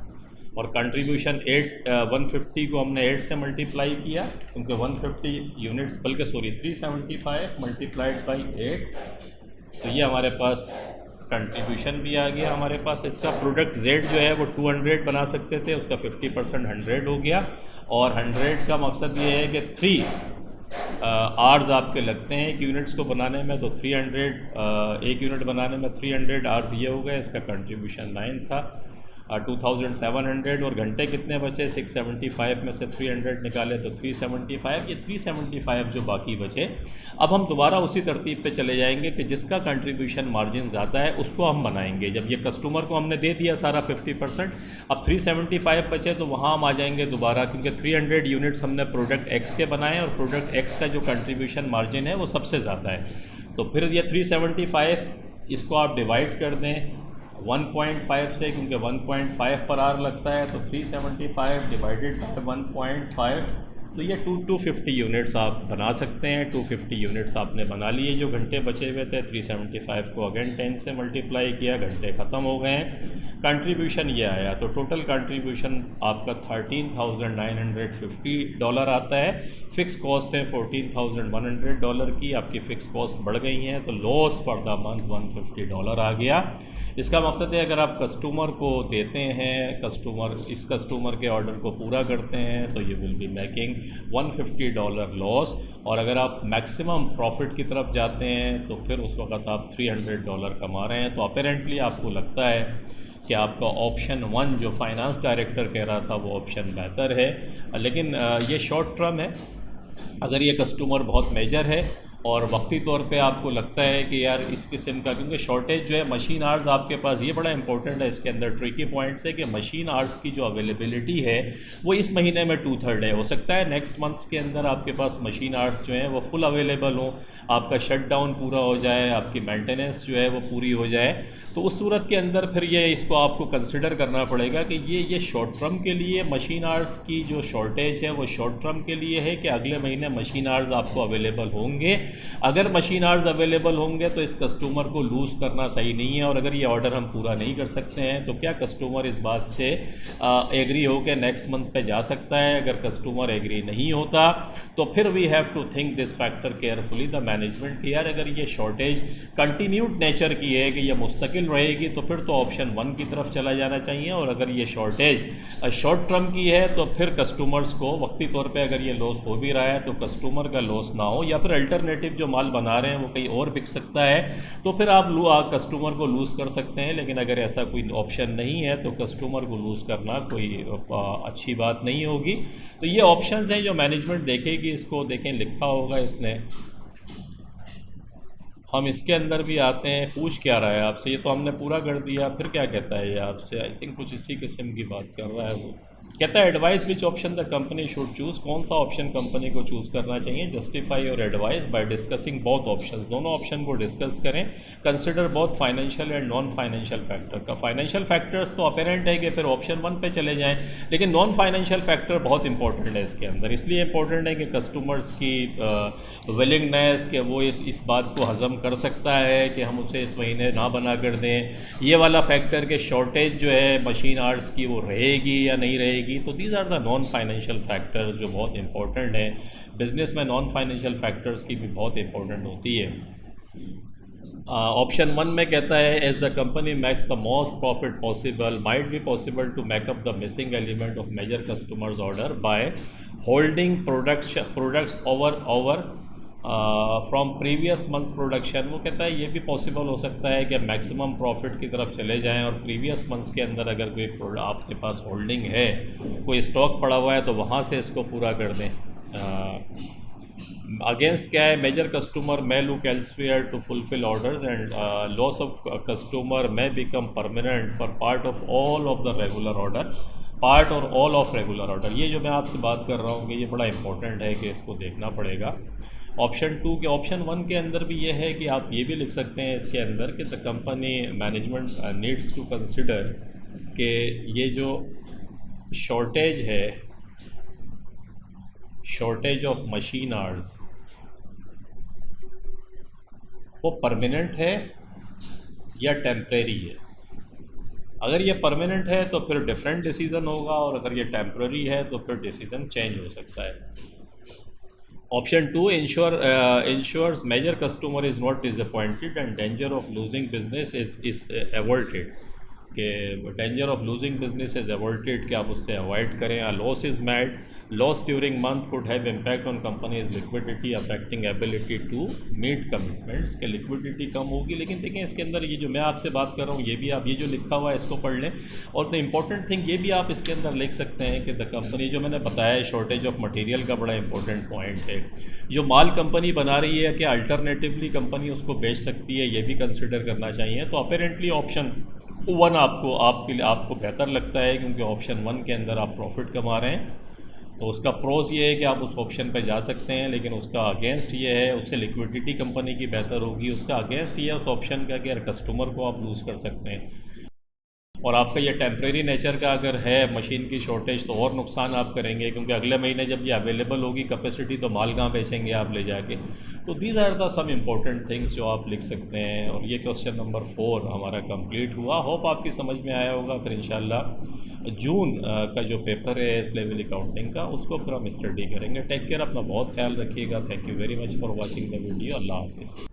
और कंट्रीब्यूशन 150 को हमने 8 से मल्टीप्लाई किया, क्योंकि 150 यूनिट्स, बल्कि सॉरी 375 मल्टीप्लाइड बाई 8, तो ये हमारे पास कंट्रीब्यूशन भी आ गया हमारे पास। इसका प्रोडक्ट Z जो है वो 200 बना सकते थे, उसका 50% 100 हो गया। और 100 का मकसद ये है कि 3 आवर्स आपके लगते हैं एक यूनिट्स को बनाने में, तो 300 एक यूनिट बनाने में 300 आवर्स ये हो गए। इसका कंट्रीब्यूशन 9 था, 2700। और घंटे कितने बचे? 675 में से 300 निकाले तो 375, ये 375 जो बाकी बचे। अब हम दोबारा उसी तरतीब पे चले जाएंगे कि जिसका कंट्रीब्यूशन मार्जिन ज़्यादा है उसको हम बनाएंगे। जब ये कस्टमर को हमने दे दिया सारा 50%, अब 375 बचे तो वहाँ हम आ जाएंगे दोबारा, क्योंकि 300 यूनिट्स हमने प्रोडक्ट X के बनाए, और प्रोडक्ट X का जो कंट्रीब्यूशन मार्जिन है वो सबसे ज़्यादा है। तो फिर ये 375 इसको आप डिवाइड कर दें 1.5 से, क्योंकि 1.5 पर आवर लगता है। तो 375 डिवाइडेड बाय 1.5, तो ये 250 यूनिट्स आप बना सकते हैं। 250 यूनिट्स आपने बना लिए। जो घंटे बचे हुए थे 375 को अगेन 10 से मल्टीप्लाई किया, घंटे ख़त्म हो गए हैं। कंट्रीब्यूशन ये आया, तो टोटल कंट्रीब्यूशन आपका $13,950 आता है। फ़िक्स कॉस्ट है $14,100 की, आपकी फ़िक्स कॉस्ट बढ़ गई हैं, तो लॉस फॉर द मंथ $150 आ गया। इसका मकसद है अगर आप कस्टमर को देते हैं, इस कस्टमर के ऑर्डर को पूरा करते हैं, तो ये विल बी मेकिंग $150 लॉस। और अगर आप मैक्सिमम प्रॉफिट की तरफ जाते हैं तो फिर उस वक्त आप $300 कमा रहे हैं। तो अपेरेंटली आपको लगता है कि आपका ऑप्शन 1 जो फाइनेंस डायरेक्टर कह रहा था वो ऑप्शन बेहतर है, लेकिन ये शॉर्ट टर्म है। अगर ये कस्टमर बहुत मेजर है और वक्ती तौर पे आपको लगता है कि यार इस किस्म का, क्योंकि शॉर्टेज जो है मशीन आवर्स आपके पास, ये बड़ा इंपॉर्टेंट है इसके अंदर ट्रिकी पॉइंट्स है कि मशीन आवर्स की जो अवेलेबिलिटी है वो इस महीने में 2/3 है। हो सकता है नेक्स्ट मंथ्स के अंदर आपके पास मशीन आवर्स जो हैं वो फुल अवेलेबल हो, आपका शट डाउन पूरा हो जाए, आपकी मेंटेनेंस जो है वो पूरी हो जाए। तो उस सूरत के अंदर फिर ये इसको आपको कंसिडर करना पड़ेगा कि ये शॉर्ट टर्म के लिए मशीन आवर्स की जो शॉर्टेज है वो शॉर्ट टर्म के लिए है कि अगले महीने मशीन आवर्स आपको अवेलेबल होंगे। अगर मशीन आवर्स अवेलेबल होंगे तो इस कस्टमर को लूज़ करना सही नहीं है, और अगर ये ऑर्डर हम पूरा नहीं कर सकते हैं तो क्या कस्टमर इस बात से एग्री हो के नेक्स्ट मंथ पे जा सकता है। अगर कस्टमर एग्री नहीं होता तो फिर we have to think this factor carefully the management कि यार अगर ये शॉर्टेज कंटिन्यूड नेचर की है कि ये मुस्तकिल रहेगी तो फिर तो ऑप्शन 1 की तरफ चला जाना चाहिए। और अगर ये शॉर्टेज शॉर्ट टर्म की है तो फिर कस्टमर्स को वक्ती तौर पे अगर ये लॉस हो भी रहा है तो कस्टमर का लॉस ना हो, या फिर अल्टरनेटिव जो माल बना रहे हैं वो कहीं और बिक सकता है तो फिर आप कस्टमर को लूज़ कर सकते हैं। लेकिन अगर ऐसा कोई ऑप्शन नहीं है तो कस्टमर को लूज़ करना कोई अच्छी बात नहीं होगी। तो ये ऑप्शंस हैं जो मैनेजमेंट देखेगी। इसको देखें, लिखा होगा इसने। हम इसके अंदर भी आते हैं। पूछ क्या रहा है आपसे, ये तो हमने पूरा कर दिया, फिर क्या कहता है ये आपसे? आई थिंक कुछ इसी किस्म की बात कर रहा है वो। कहता है advice which option the company should choose, कौन सा ऑप्शन कंपनी को चूज़ करना चाहिए। जस्टिफाई और advise by discussing both options, दोनों ऑप्शन को डिस्कस करें। Consider both financial and non financial factor का। फाइनेंशियल फैक्टर्स तो अपेरेंट है कि फिर ऑप्शन 1 पे चले जाएं, लेकिन नॉन फाइनेंशियल फैक्टर बहुत इंपॉर्टेंट है इसके अंदर। इसलिए इंपॉर्टेंट है कि कस्टमर्स की विलिंगनेस कि वो इस बात को हज़म कर सकता है कि हम उसे इस महीने ना बना कर दें। ये वाला फैक्टर के शॉर्टेज जो है मशीन आवर्स की वो रहेगी या नहीं रहेगी। तो these are the non financial factors जो बहुत इंपॉर्टेंट है। बिजनेस में नॉन फाइनेंशियल फैक्टर्स की भी बहुत इंपॉर्टेंट होती है। ऑप्शन 1 में कहता है as the company makes the most profit possible might be possible to make up the missing element of major customer's order by holding products over from previous month's production. वो कहता है ये भी पॉसिबल हो सकता है कि मैक्सिमम प्रॉफिट की तरफ चले जाएं और प्रीवियस मंथ्स के अंदर अगर कोई आपके पास होल्डिंग है, कोई स्टॉक पड़ा हुआ है तो वहाँ से इसको पूरा कर दें। अगेंस्ट क्या है, major customer may look elsewhere to fulfill orders and loss of customer may become permanent for part of all of the regular order, part और ऑल ऑफ रेगुलर ऑर्डर। ये जो मैं आपसे बात कर रहा हूँ कि ये बड़ा इंपॉर्टेंट है कि इसको देखना पड़ेगा। ऑप्शन 2 के ऑप्शन 1 के अंदर भी ये है कि आप ये भी लिख सकते हैं इसके अंदर कि the company management needs to consider कि ये जो शॉर्टेज है, शॉर्टेज ऑफ मशीन आवर्स, वो परमानेंट है या टेम्परेरी है। अगर ये परमानेंट है तो फिर डिफरेंट डिसीज़न होगा, और अगर ये टेम्परेरी है तो फिर डिसीज़न चेंज हो सकता है। Option 2 ensures major customer is not disappointed and danger of losing business is avoided, कि danger of losing business is avoided, कि आप उससे अवॉइड करें। Loss is made, loss during month could have impact on company's liquidity affecting ability to meet commitments, के liquidity कम होगी। लेकिन देखें इसके अंदर ये जो मैं आपसे बात कर रहा हूँ ये भी आप ये जो लिखा हुआ है इसको पढ़ लें। और द इम्पॉर्टेंट थिंग ये भी आप इसके अंदर लिख सकते हैं कि द कंपनी, जो मैंने बताया है शॉर्टेज ऑफ मटेरियल का बड़ा इंपॉर्टेंट पॉइंट है। जो माल कंपनी बना रही है कि अल्टरनेटिवली कंपनी उसको बेच सकती है, ये भी कंसिडर करना चाहिए। तो अपेरेंटली ऑप्शन 1 आपको बेहतर लगता है क्योंकि ऑप्शन 1 के अंदर आप प्रॉफिट कमा रहे हैं। तो उसका प्रोस ये है कि आप उस ऑप्शन पे जा सकते हैं, लेकिन उसका अगेंस्ट ये है, उससे लिक्विडिटी कंपनी की बेहतर होगी। उसका अगेंस्ट ये है उस ऑप्शन का कि यार कस्टमर को आप लूज़ कर सकते हैं। और आपका ये टेम्प्रेरी नेचर का अगर है मशीन की शॉर्टेज तो और नुकसान आप करेंगे, क्योंकि अगले महीने जब ये अवेलेबल होगी कैपेसिटी तो माल कहाँ बेचेंगे आप ले जाके। तो these are the some important things जो आप लिख सकते हैं। और ये क्वेश्चन नंबर 4 हमारा कंप्लीट हुआ। होप आपकी समझ में आया होगा। फिर इंशाल्लाह जून का जो पेपर है इस लेवल अकाउंटिंग का उसको फिर हम स्टडी करेंगे। टेक केयर, अपना बहुत ख्याल रखिएगा। Thank you very much for watching the video. अल्लाह हाफिज़।